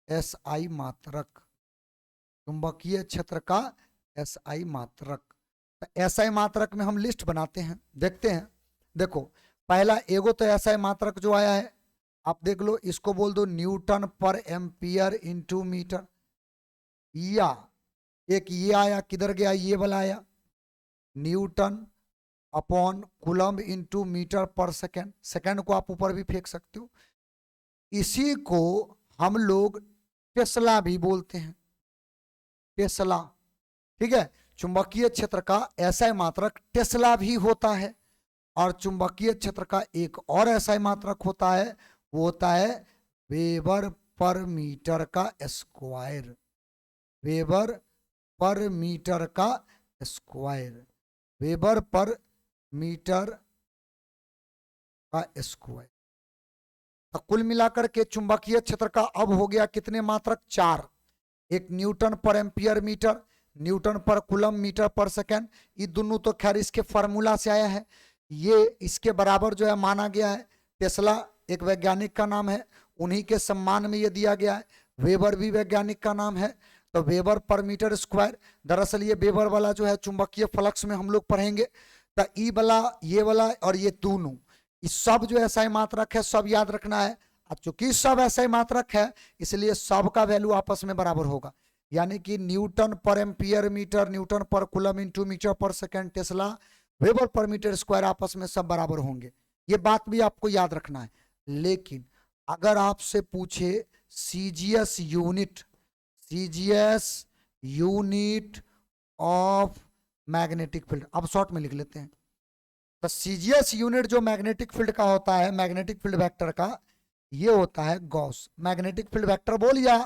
A: एसआई मात्रक, चुंबकीय क्षेत्र का एसआई मात्रक। तो एसआई मात्रक में हम लिस्ट बनाते हैं, देखते हैं। देखो, पहला एगो तो एसआई मात्रक जो आया है, आप देख लो, इसको बोल दो Newton per ampere into metre. या एक ये आया, किधर गया ये वाला आया, newton upon coulomb into metre per second. Second को आप ऊपर भी फेंक सकते हो। इसी को हम लोग टेस्ला भी बोलते हैं, टेस्ला। ठीक है, चुंबकीय क्षेत्र का एसआई मात्रक टेस्ला भी होता है। और चुंबकीय क्षेत्र का एक और एसआई मात्रक होता है, वो होता है वेबर पर मीटर का स्क्वायर, वेबर पर मीटर का स्क्वायर, वेबर पर मीटर का स्क्वायर। तो कुल मिलाकर के चुंबकीय क्षेत्र का अब हो गया कितने मात्रक, 4। एक Newton per ampere metre, newton per coulomb metre per second. ये दोनों तो खैर इसके फार्मूला से आया है, ये इसके बराबर जो है माना गया है। टेस्ला एक वैज्ञानिक का नाम है, उन्हीं के सम्मान में ये दिया गया है। वेबर भी वैज्ञानिक का नाम है। तो वेबर पर मीटर स्क्वायर, दरअसल ये वेबर वाला जो है चुंबकीय फ्लक्स में हम लोग पढ़ेंगे। तो ई वाला, ये वाला और ये दोनों, ये सब जो एसआई मात्रक है सब याद रखना है। अब चूंकि सब एसआई मात्रक है, इसलिए सबका वैल्यू आपस में बराबर होगा। यानी कि newton per ampere metre, newton per coulomb into metre per second, tesla, weber per metre square, आपस में सब बराबर होंगे। ये बात भी आपको याद रखना है। लेकिन अगर आपसे पूछे CGS unit, CGS unit of magnetic field, अब शॉर्ट में लिख लेते हैं। तो सीजीएस यूनिट जो मैग्नेटिक फील्ड का होता है, मैग्नेटिक फील्ड वेक्टर का, ये होता है गॉस। मैग्नेटिक फील्ड वेक्टर बोल या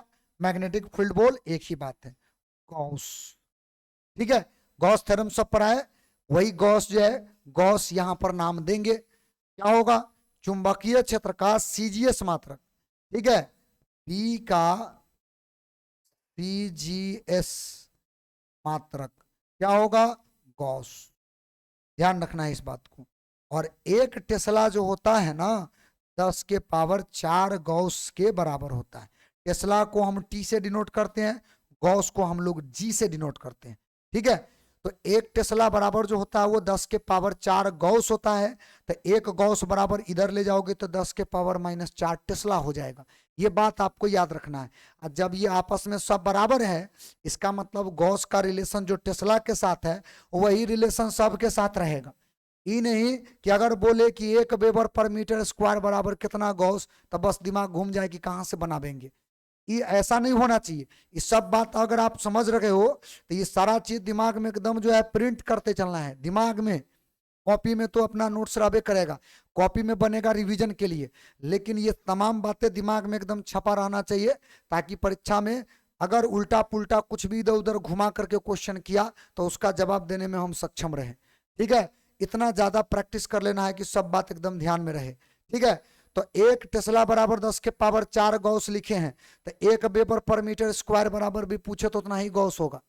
A: मैग्नेटिक फील्ड बोल एक ही बात है, गॉस। ठीक है, गॉस थ्योरम सब पढ़ा है, वही गॉस जो है, गॉस यहां पर नाम देंगे। क्या होगा, चुंबकीय क्षेत्र का सीजीएस मात्रक, ठीक है, बी का सीजीएस मात्रक क्या होगा, गॉस। ध्यान रखना है इस बात को। और एक टेस्ला जो होता है ना, 10 के पावर 4 गॉस के बराबर होता है। टेस्ला को हम टी से डिनोट करते हैं, गॉस को हम लोग जी से डिनोट करते हैं। ठीक है, तो एक टेस्ला बराबर जो होता है वो 10 के पावर 4 गॉस होता है। तो एक गॉस बराबर इधर ले जाओगे तो 10 के पावर -4 टेस्ला हो जाएगा। ये बात आपको याद रखना है। और जब ये आपस में सब बराबर है, इसका मतलब गॉस का रिलेशन जो टेस्ला के साथ है वही रिलेशन सब के साथ रहेगा। ये नहीं कि अगर बोले कि 1 वेबर पर मीटर स्क्वायर बराबर कितना गॉस, तो बस दिमाग घूम जाए कि कहाँ से बनावेंगे। ये ऐसा नहीं होना चाहिए। ये सब बात अगर आप समझ रहे हो तो ये सारा चीज दिमाग में एकदम जो है प्रिंट करते चलना है दिमाग में। कॉपी में तो अपना नोट्स रबे करेगा, कॉपी में बनेगा रिवीजन के लिए, लेकिन ये तमाम बातें दिमाग में एकदम छपा रहना चाहिए, ताकि परीक्षा में अगर उल्टा पुल्टा कुछ भी इधर उधर घुमा करके क्वेश्चन किया तो उसका जवाब देने में हम सक्षम रहे। ठीक है, इतना ज्यादा प्रैक्टिस कर लेना है कि सब बात एकदम ध्यान में रहे। ठीक है, तो एक टेस्ला बराबर 10 के पावर 4 गॉस लिखे हैं, तो 1 वेबर पर मीटर स्क्वायर बराबर भी पूछे तो उतना ही गॉस होगा।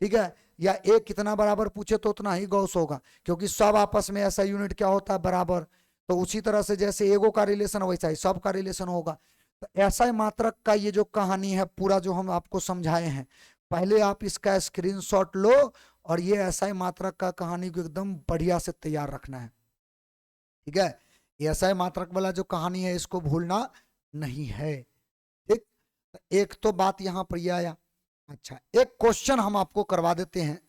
A: ठीक है, या एक कितना बराबर पूछे तो उतना ही गॉस होगा, क्योंकि सब आपस में ऐसा यूनिट क्या होता है, बराबर। तो उसी तरह से जैसे एगो का रिलेशन वैसा ही सब का रिलेशन होगा। तो ऐसा ही मात्रक का ये जो कहानी है पूरा जो हम आपको समझाए हैं, पहले आप इसका स्क्रीनशॉट लो और ये ऐसा ही मात्रक का कहानी को एकदम बढ़िया से तैयार रखना है। ठीक है, ऐसा मात्रक वाला जो कहानी है इसको भूलना नहीं है। ठीक, एक तो बात यहां पर यह आया। अच्छा, एक क्वेश्चन हम आपको करवा देते हैं,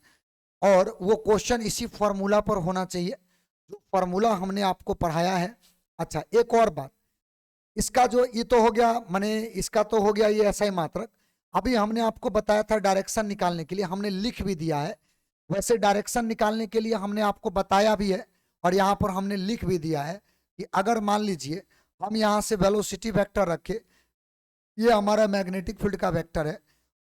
A: और वो क्वेश्चन इसी फॉर्मूला पर होना चाहिए जो फॉर्मूला हमने आपको पढ़ाया है। अच्छा, एक और बात, इसका जो ये तो हो गया, माने इसका तो हो गया ये ऐसा ही मात्रक। अभी हमने आपको बताया था डायरेक्शन निकालने के लिए, हमने लिख भी दिया है। वैसे डायरेक्शन निकालने के लिए हमने आपको बताया भी है और यहाँ पर हमने लिख भी दिया है कि अगर मान लीजिए हम यहाँ से वेलोसिटी वेक्टर रखे, ये हमारा मैग्नेटिक फील्ड का वेक्टर है,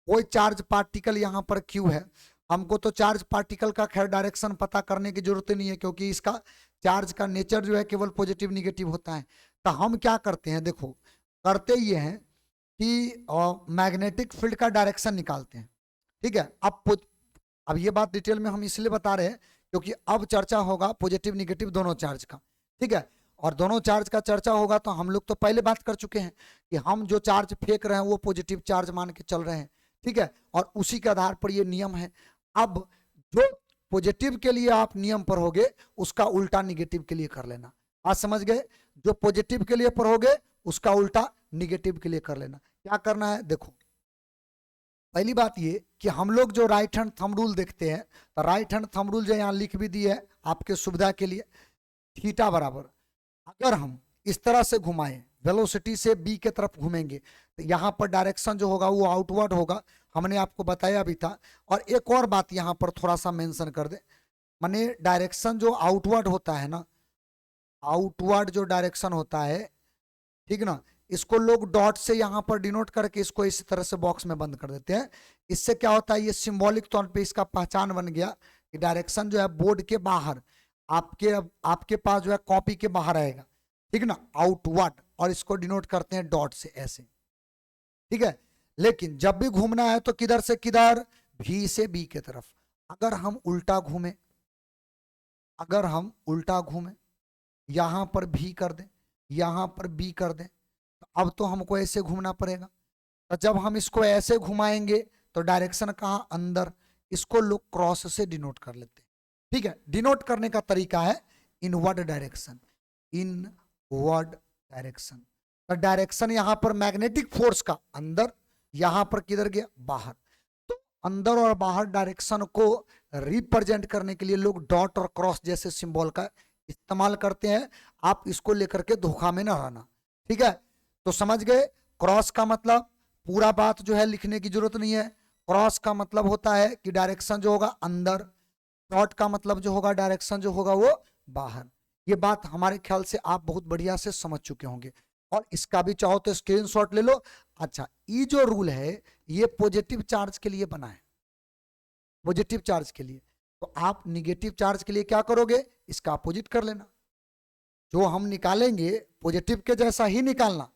A: कोई चार्ज पार्टिकल यहाँ पर क्यू है। हमको तो चार्ज पार्टिकल का खैर डायरेक्शन पता करने की जरूरत नहीं है, क्योंकि इसका चार्ज का नेचर जो है केवल पॉजिटिव निगेटिव होता है। तो हम क्या करते हैं, देखो करते ये हैं कि मैग्नेटिक फील्ड का डायरेक्शन निकालते हैं। ठीक है, अब ये बात डिटेल में हम इसलिए बता रहे हैं क्योंकि अब चर्चा होगा पॉजिटिव निगेटिव दोनों चार्ज का। ठीक है, और दोनों चार्ज का चर्चा होगा तो हम लोग तो पहले बात कर चुके हैं कि हम जो चार्ज फेंक रहे हैं वो पॉजिटिव चार्ज मान के चल रहे हैं। ठीक है, और उसी के आधार पर ये नियम है। अब जो पॉजिटिव के लिए आप नियम पढ़ोगे उसका उल्टा निगेटिव के लिए कर लेना। आज समझ गए, जो पॉजिटिव के लिए पढ़ोगे उसका उल्टा निगेटिव के लिए कर लेना। क्या करना है, देखो पहली बात ये कि हम लोग जो राइट हैंड थंब रूल देखते हैं, तो राइट हैंड थंब रूल जो यहाँ लिख भी दी है आपके सुविधा के लिए, थीटा बराबर, अगर हम इस तरह से घुमाएं, वेलोसिटी से बी के तरफ घूमेंगे, तो यहाँ पर डायरेक्शन जो होगा वो आउटवर्ड होगा, हमने आपको बताया भी था। और एक और बात यहाँ पर थोड़ा सा मेंशन कर दे, माने डायरेक्शन जो आउटवर्ड होता है ना, आउटवर्ड जो डायरेक्शन होता है, ठीक ना, इसको लोग डॉट से यहाँ पर डिनोट करके इसको इस तरह से बॉक्स में बंद कर देते हैं। इससे क्या होता है, ये सिंबॉलिक तौर पे इसका पहचान बन गया कि डायरेक्शन जो है बोर्ड के बाहर, आपके पास जो है कॉपी के बाहर आएगा। ठीक ना, आउटवर्ड, और इसको डिनोट करते हैं डॉट से ऐसे। ठीक है, लेकिन जब भी घूमना है तो किधर से किधर, भी से बी के तरफ। अगर हम उल्टा घूमें, अगर हम उल्टा घूमें, यहां पर भी कर दें, यहां पर बी कर दें, तो अब तो हमको ऐसे घूमना पड़ेगा। तो जब हम इसको ऐसे घुमाएंगे तो डायरेक्शन कहाँ, अंदर, इसको लोग क्रॉस से डिनोट कर लेते हैं। ठीक है, डिनोट करने का तरीका है इनवर्ड डायरेक्शन, इनवर्ड डायरेक्शन। तो डायरेक्शन यहां पर मैग्नेटिक फोर्स का अंदर, यहां पर किधर गया, बाहर। तो अंदर और बाहर डायरेक्शन को रिप्रेजेंट करने के लिए लोग डॉट और क्रॉस जैसे सिंबल का इस्तेमाल करते हैं। आप इसको लेकर के धोखा में ना रहना। ठीक है, तो समझ गए, क्रॉस का मतलब पूरा बात जो है लिखने की जरूरत नहीं है। क्रॉस का मतलब होता है कि डायरेक्शन जो होगा अंदर, डॉट का मतलब जो होगा डायरेक्शन जो होगा वो बाहर। ये बात हमारे ख्याल से आप बहुत बढ़िया से समझ चुके होंगे, और इसका भी चाहो तो स्क्रीनशॉट ले लो। अच्छा, ये जो रूल है ये पॉजिटिव चार्ज के लिए बना है, पॉजिटिव चार्ज के लिए। तो आप निगेटिव चार्ज के लिए क्या करोगे, इसका अपोजिट कर लेना। जो हम निकालेंगे पॉजिटिव के जैसा ही निकालना,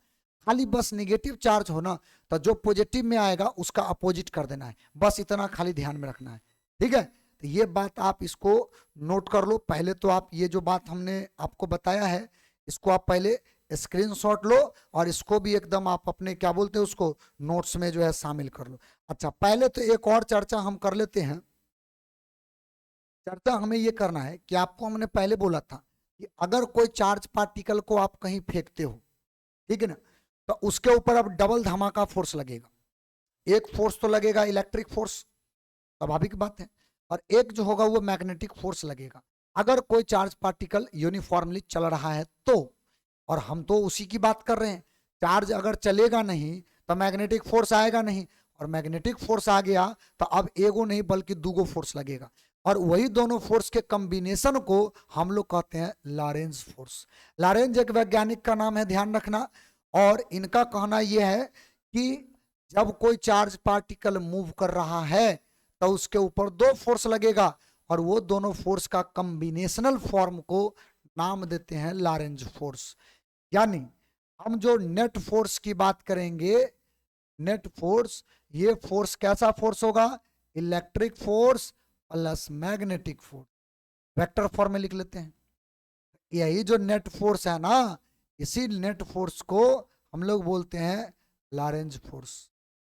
A: खाली बस निगेटिव चार्ज होना, तो जो पॉजिटिव में आएगा उसका अपोजिट कर देना है, बस इतना खाली ध्यान में रखना है। ठीक है, तो ये बात आप इसको नोट कर लो। पहले तो आप ये जो बात हमने आपको बताया है इसको आप पहले स्क्रीनशॉट लो, और इसको भी एकदम आप अपने क्या बोलते हैं उसको नोट्स में जो है शामिल कर लो। अच्छा, पहले तो एक और चर्चा हम कर लेते हैं। चर्चा हमें ये करना है कि आपको हमने पहले बोला था कि अगर कोई चार्ज पार्टिकल को आप कहीं फेंकते हो, ठीक है ना, तो उसके ऊपर अब डबल धमाका फोर्स लगेगा। एक फोर्स तो लगेगा इलेक्ट्रिक फोर्स, स्वाभाविक बात है, और एक जो होगा वो मैग्नेटिक फोर्स लगेगा। अगर कोई चार्ज पार्टिकल यूनिफॉर्मली चल रहा है तो, और हम तो उसी की बात कर रहे हैं। चार्ज अगर चलेगा नहीं तो मैग्नेटिक फोर्स आएगा नहीं, और मैग्नेटिक फोर्स आ गया तो अब एगो नहीं बल्कि दूगो फोर्स लगेगा, और वही दोनों फोर्स के कॉम्बिनेशन को हम लोग कहते हैं लॉरेंज फोर्स। लॉरेंज एक वैज्ञानिक का नाम है, ध्यान रखना। और इनका कहना यह है कि जब कोई चार्ज पार्टिकल मूव कर रहा है तो उसके ऊपर दो फोर्स लगेगा, और वो दोनों फोर्स का कॉम्बिनेशनल फॉर्म को नाम देते हैं लॉरेंज फोर्स। यानी हम जो नेट फोर्स की बात करेंगे, नेट फोर्स, ये फोर्स कैसा फोर्स होगा, electric force plus magnetic force. Vector form में लिख लेते हैं। यही जो नेट फोर्स है ना, इसी नेट फोर्स को हम लोग बोलते हैं लॉरेंज फोर्स।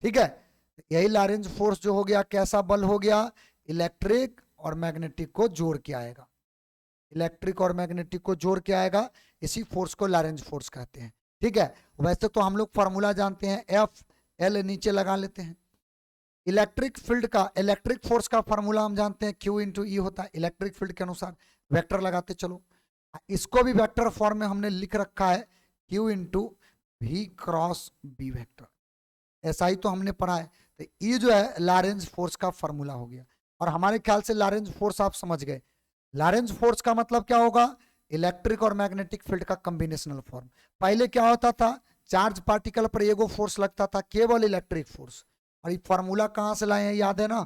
A: ठीक है, यही लॉरेंज फोर्स जो हो गया कैसा बल हो गया, इलेक्ट्रिक और मैग्नेटिक को जोड़ के आएगा, इलेक्ट्रिक और मैग्नेटिक को जोड़ के आएगा, इसी फोर्स को लॉरेंज फोर्स कहते हैं। ठीक है, वैसे तो हम लोग फॉर्मूला जानते हैं, एफ एल नीचे लगा लेते हैं। इलेक्ट्रिक फील्ड का, इलेक्ट्रिक फोर्स का फॉर्मूला हम जानते हैं Q इंटू ई होता है, इलेक्ट्रिक फील्ड के अनुसार वेक्टर लगाते चलो। इसको भी वेक्टर फॉर्म में हमने लिख रखा है, Q into V cross B vector. ऐसा ही तो हमने पढ़ा है। तो ये जो है लॉरेंज फोर्स का फॉर्मूला हो गया, और हमारे ख्याल से लॉरेंज फोर्स आप समझ गए। लॉरेंज फोर्स का मतलब क्या होगा, इलेक्ट्रिक और मैग्नेटिक फील्ड का कॉम्बिनेशनल फॉर्म। पहले क्या होता था, चार्ज पार्टिकल पर एगो फोर्स लगता था, केवल इलेक्ट्रिक फोर्स। और ये फॉर्मूला कहाँ से लाए हैं, याद है ना,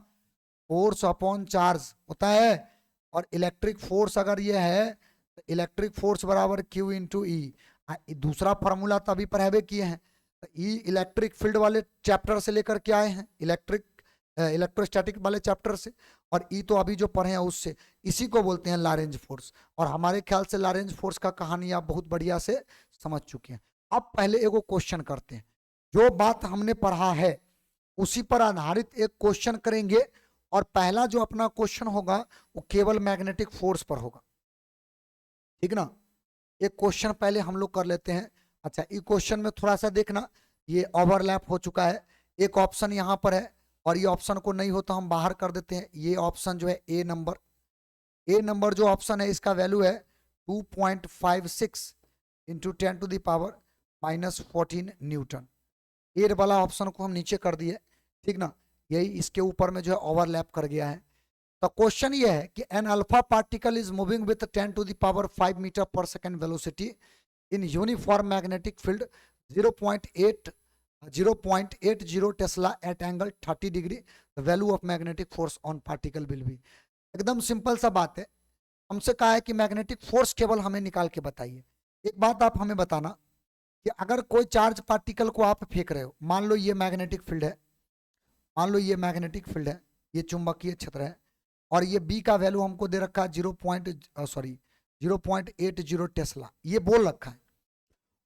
A: फोर्स अपॉन चार्ज होता है। और इलेक्ट्रिक फोर्स अगर ये है तो इलेक्ट्रिक फोर्स बराबर Q इंटू ई। दूसरा फॉर्मूला तो अभी पढ़ावे किए हैं, तो ई इलेक्ट्रिक फील्ड वाले चैप्टर से लेकर के आए हैं, इलेक्ट्रोस्टैटिक वाले चैप्टर से, और ई तो अभी जो पढ़े हैं उससे। इसी को बोलते हैं लॉरेंज फोर्स। और हमारे ख्याल से लॉरेंज फोर्स का कहानी आप बहुत बढ़िया से समझ चुके हैं। अब पहले एगो क्वेश्चन करते हैं, जो बात हमने पढ़ा है उसी पर आधारित एक क्वेश्चन करेंगे, और पहला जो अपना क्वेश्चन होगा वो केवल मैग्नेटिक फोर्स पर होगा। ठीक ना, एक क्वेश्चन पहले हम लोग कर लेते हैं। अच्छा, इस क्वेश्चन में थोड़ा सा देखना, ये ओवरलैप हो चुका है। एक ऑप्शन यहाँ पर है, और ये ऑप्शन को नहीं होता हम बाहर कर देते हैं। ये ऑप्शन जो है ए नंबर जो ऑप्शन है इसका वैल्यू है 2.56 into 10 to the power -14 newton. A वाला ऑप्शन को हम नीचे कर दिए, ठीक ना, यही इसके ऊपर में जो है ओवरलैप कर गया है। तो क्वेश्चन ये है कि an alpha particle is moving with 10 to the power 5 metre per second velocity in uniform magnetic field 0.80 tesla at angle 30 degree, the value of magnetic force on particle will be. एकदम simple सा बात है, हमसे कहा है कि magnetic force केवल हमें निकाल के बताइए। एक बात आप हमें बताना कि अगर कोई चार्ज पार्टिकल को आप फेंक रहे हो, मान लो ये मैग्नेटिक फील्ड है, मान लो ये मैग्नेटिक फील्ड है, ये चुंबकीय क्षेत्र है, और ये बी का वैल्यू हमको दे रखा है 0.80 टेस्ला, ये बोल रखा है।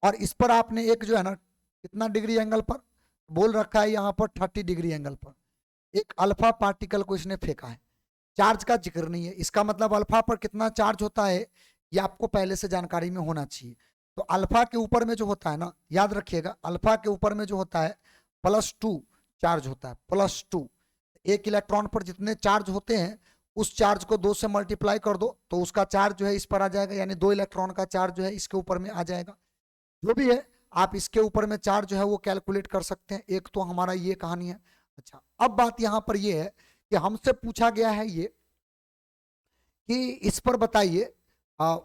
A: और इस पर आपने एक जो है ना कितना डिग्री एंगल पर बोल रखा है, यहाँ पर 30 डिग्री एंगल पर एक अल्फा पार्टिकल को इसने फेंका है। चार्ज का जिक्र नहीं है, इसका मतलब अल्फा पर कितना चार्ज होता है ये आपको पहले से जानकारी में होना चाहिए। तो अल्फा के ऊपर में जो होता है ना, याद रखिएगा, अल्फा के ऊपर में जो होता है +2 चार्ज होता है, +2। एक इलेक्ट्रॉन पर जितने चार्ज होते हैं उस चार्ज को 2 से मल्टीप्लाई कर दो तो उसका चार्ज जो है इस पर आ जाएगा, यानी 2 इलेक्ट्रॉन का चार्ज जो है इसके ऊपर में आ जाएगा। जो भी है आप इसके ऊपर में चार्ज जो है वो कैलकुलेट कर सकते हैं। एक तो हमारा ये कहानी है। अच्छा, अब बात यहाँ पर ये है कि हमसे पूछा गया है ये कि इस पर बताइए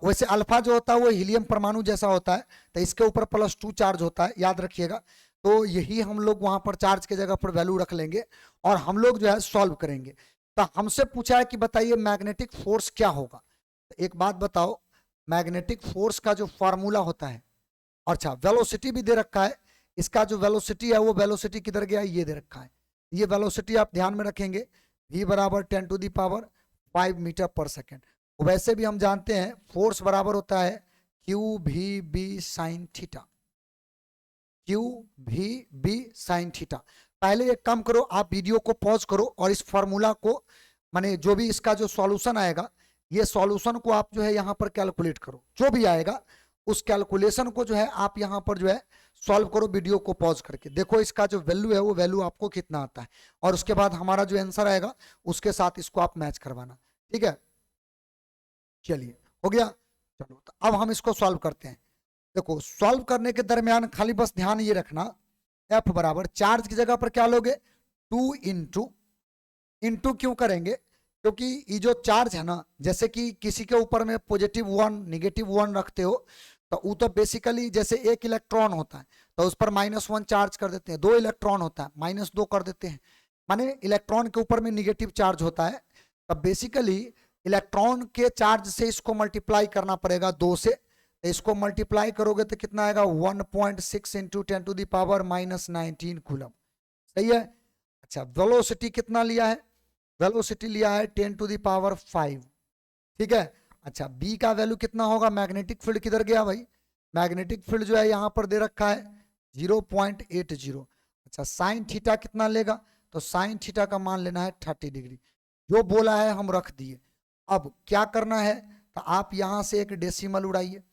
A: वैसे अल्फा जो होता है वो हीलियम परमाणु जैसा होता है, तो इसके ऊपर +2 चार्ज होता है, याद रखिएगा। तो यही हम लोग वहां पर चार्ज के जगह पर वैल्यू रख लेंगे और हम लोग जो है सॉल्व करेंगे। तो हमसे पूछा है कि बताइए मैग्नेटिक फोर्स क्या होगा। तो एक बात बताओ, मैग्नेटिक फोर्स का जो फॉर्मूला होता है, अच्छा वेलोसिटी भी दे रखा है, इसका जो वेलोसिटी है वो वेलोसिटी किधर गया, ये दे रखा है। ये वेलोसिटी आप ध्यान में रखेंगे, v बराबर 10⁵ मीटर पर सेकेंड। वैसे भी हम जानते हैं फोर्स बराबर होता है QVB sine theta, QVB sine theta. पहले एक काम करो, आप वीडियो को पॉज करो और इस फॉर्मूला को, माने जो भी इसका जो सॉल्यूशन आएगा, ये सॉल्यूशन को आप जो है यहाँ पर कैलकुलेट करो, जो भी आएगा उस कैलकुलेशन को जो है आप यहाँ पर जो है सॉल्व करो, वीडियो को पॉज करके देखो इसका जो वैल्यू है वो वैल्यू आपको कितना आता है, और उसके बाद हमारा जो आंसर आएगा उसके साथ इसको आप मैच करवाना, ठीक है। चलिए हो गया, चलो तो अब हम इसको सॉल्व करते हैं। देखो सॉल्व करने के दरमियान खाली बस ध्यान ये रखना, F बराबर चार्ज की जगह पर क्या लोगे, 2 इंटू क्यों करेंगे, क्योंकि ये जो चार्ज है ना, जैसे कि किसी के ऊपर में +1 -1 रखते हो, तो वो तो बेसिकली जैसे एक इलेक्ट्रॉन होता है तो उस पर -1 चार्ज कर देते हैं, 2 इलेक्ट्रॉन होता है -2 कर देते हैं, माने इलेक्ट्रॉन के ऊपर में निगेटिव चार्ज होता है। तब बेसिकली इलेक्ट्रॉन के चार्ज से इसको मल्टीप्लाई करना पड़ेगा 2 से, तो इसको मल्टीप्लाई करोगे तो कितना आएगा 1.6 इंटू 10⁻⁻19 कूलम, सही है। अच्छा वेलोसिटी कितना लिया है, वेलोसिटी लिया है 10⁵, ठीक है। अच्छा बी का वैल्यू कितना होगा, मैग्नेटिक फील्ड किधर गया भाई, मैग्नेटिक फील्ड जो है यहाँ पर दे रखा है 0.80। अच्छा साइन थीटा कितना लेगा, तो साइन थीटा का मान लेना है 30°, जो बोला है हम रख दिए। अब क्या करना है, तो आप यहाँ से एक डेसिमल उड़ाइए,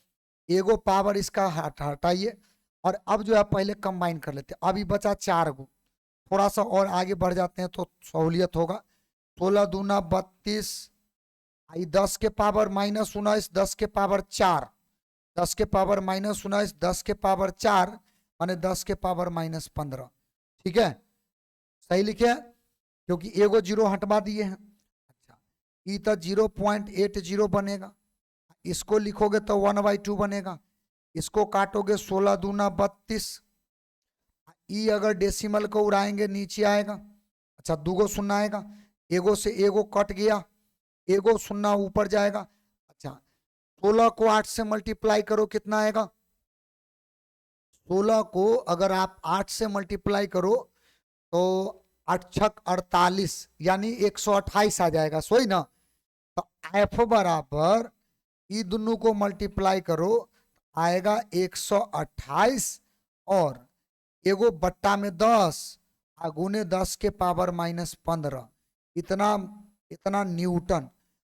A: एगो पावर इसका हटाइए, और अब जो है पहले कंबाइन कर लेते हैं। अभी बचा 4 गो, थोड़ा सा और आगे बढ़ जाते हैं तो सहूलियत होगा। 16 दूना 32, 10 के पावर -19, 10 के पावर 4, 10 के पावर -19, 10 के पावर 4 माने 10 के पावर -15, ठीक है, सही लिखे हैं, क्योंकि एगो जीरो हटवा दिए हैं। अच्छा ई तो 0.80 बनेगा, इसको लिखोगे तो 1/2 बनेगा, इसको काटोगे 16 दूना 32, ई अगर डेसिमल को उड़ाएंगे नीचे आएगा। अच्छा 2 गो शून्य आएगा, एगो से एगो कट गया, एगो शून्य ऊपर जाएगा। अच्छा 16 को 8 से मल्टीप्लाई करो कितना आएगा, 16 को अगर आप 8 से मल्टीप्लाई करो तो 8 छक 48 यानी 128 आ जाएगा, सोई ना। तो एफ बराबर ई दोनों को मल्टीप्लाई करो आएगा 128 और एगो बट्टा में 10 गुने 10 के पावर -15, इतना न्यूटन।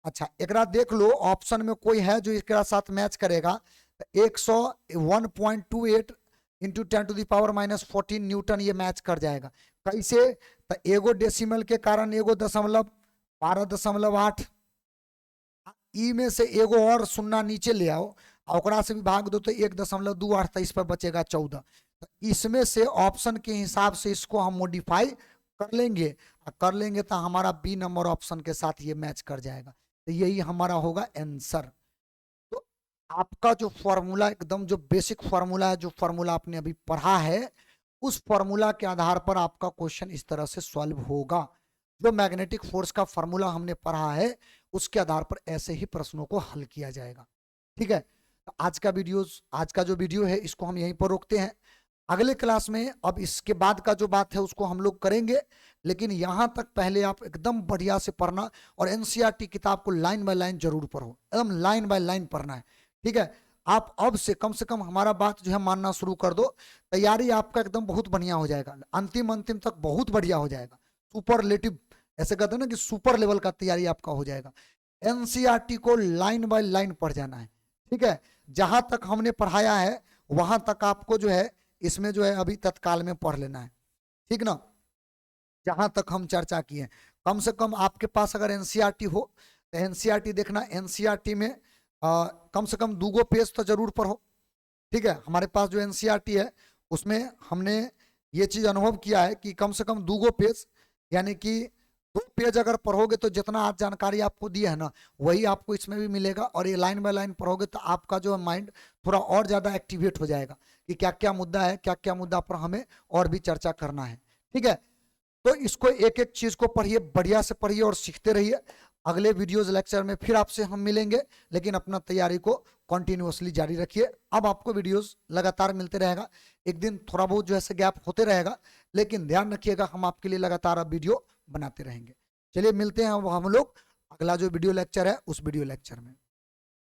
A: अच्छा एकरा देख लो ऑप्शन में कोई है जो इसके साथ मैच करेगा, 101.28 इंटू 10⁻⁻14 न्यूटन ये मैच कर जाएगा। कैसे, तो एगो डेसिमल के कारण एगो दशमलव 12.8, ई में से एगो और शून्य नीचे ले आओ और से भी भाग दो तो 1.28, तो इस पर बचेगा 14। तो इसमें से ऑप्शन के हिसाब से इसको हम मॉडिफाई कर लेंगे, तो हमारा बी नंबर ऑप्शन के साथ ये मैच कर जाएगा, तो यही हमारा होगा आंसर। तो आपका जो फॉर्मूला एकदम जो बेसिक फॉर्मूला है, जो फॉर्मूला आपने अभी पढ़ा है, उस फॉर्मूला के आधार पर आपका क्वेश्चन इस तरह से सॉल्व होगा। जो मैग्नेटिक फोर्स का फॉर्मूला हमने पढ़ा है उसके आधार पर ऐसे ही प्रश्नों को हल किया जाएगा, ठीक है। तो आज का जो वीडियो है इसको हम यहीं पर रोकते हैं। अगले क्लास में अब इसके बाद का जो बात है उसको हम लोग करेंगे, लेकिन यहां तक पहले आप एकदम बढ़िया से पढ़ना और एनसीईआरटी किताब को लाइन बाय लाइन जरूर पढ़ो, एकदम लाइन बाय लाइन पढ़ना है, ठीक है। आप अब से कम हमारा बात जो है मानना शुरू कर दो, तैयारी आपका एकदम बहुत बढ़िया हो जाएगा, अंतिम तक बहुत बढ़िया हो जाएगा, सुपरलेटिव ऐसे कहते हैं ना कि सुपर लेवल का तैयारी आपका हो जाएगा। एनसीईआरटी को लाइन बाय लाइन पढ़ जाना है, ठीक है। जहां तक हमने पढ़ाया है वहां तक आपको जो है इसमें जो है अभी तत्काल में पढ़ लेना है, ठीक ना। जहां तक हम चर्चा किए, कम से कम आपके पास अगर एनसीईआरटी हो तो एनसीईआरटी देखना, एनसीईआरटी में कम से कम 2 पेज तो जरूर पढ़ो, ठीक है। हमारे पास जो एनसीईआरटी है उसमें हमने ये चीज अनुभव किया है कि कम से कम 2 पेज यानी कि दो पेज अगर पढ़ोगे तो जितना आज जानकारी आपको दी है ना वही आपको इसमें भी मिलेगा, और ये लाइन बाय लाइन पढ़ोगे तो आपका जो माइंड थोड़ा और ज्यादा एक्टिवेट हो जाएगा कि क्या क्या मुद्दा है, क्या क्या मुद्दा पर हमें और भी चर्चा करना है। ठीक है, तो इसको एक एक चीज को पढ़िए, बढ़िया से पढ़िए और सीखते रहिए। अगले वीडियोज लेक्चर में फिर आपसे हम मिलेंगे, लेकिन अपना तैयारी को कंटिन्यूअसली जारी रखिए। अब आपको वीडियोस लगातार मिलते रहेगा, एक दिन थोड़ा बहुत जो है गैप होते रहेगा, लेकिन ध्यान रखिएगा हम आपके लिए लगातार अब वीडियो बनाते रहेंगे। चलिए मिलते हैं अब हम लोग अगला जो वीडियो लेक्चर है उस वीडियो लेक्चर में।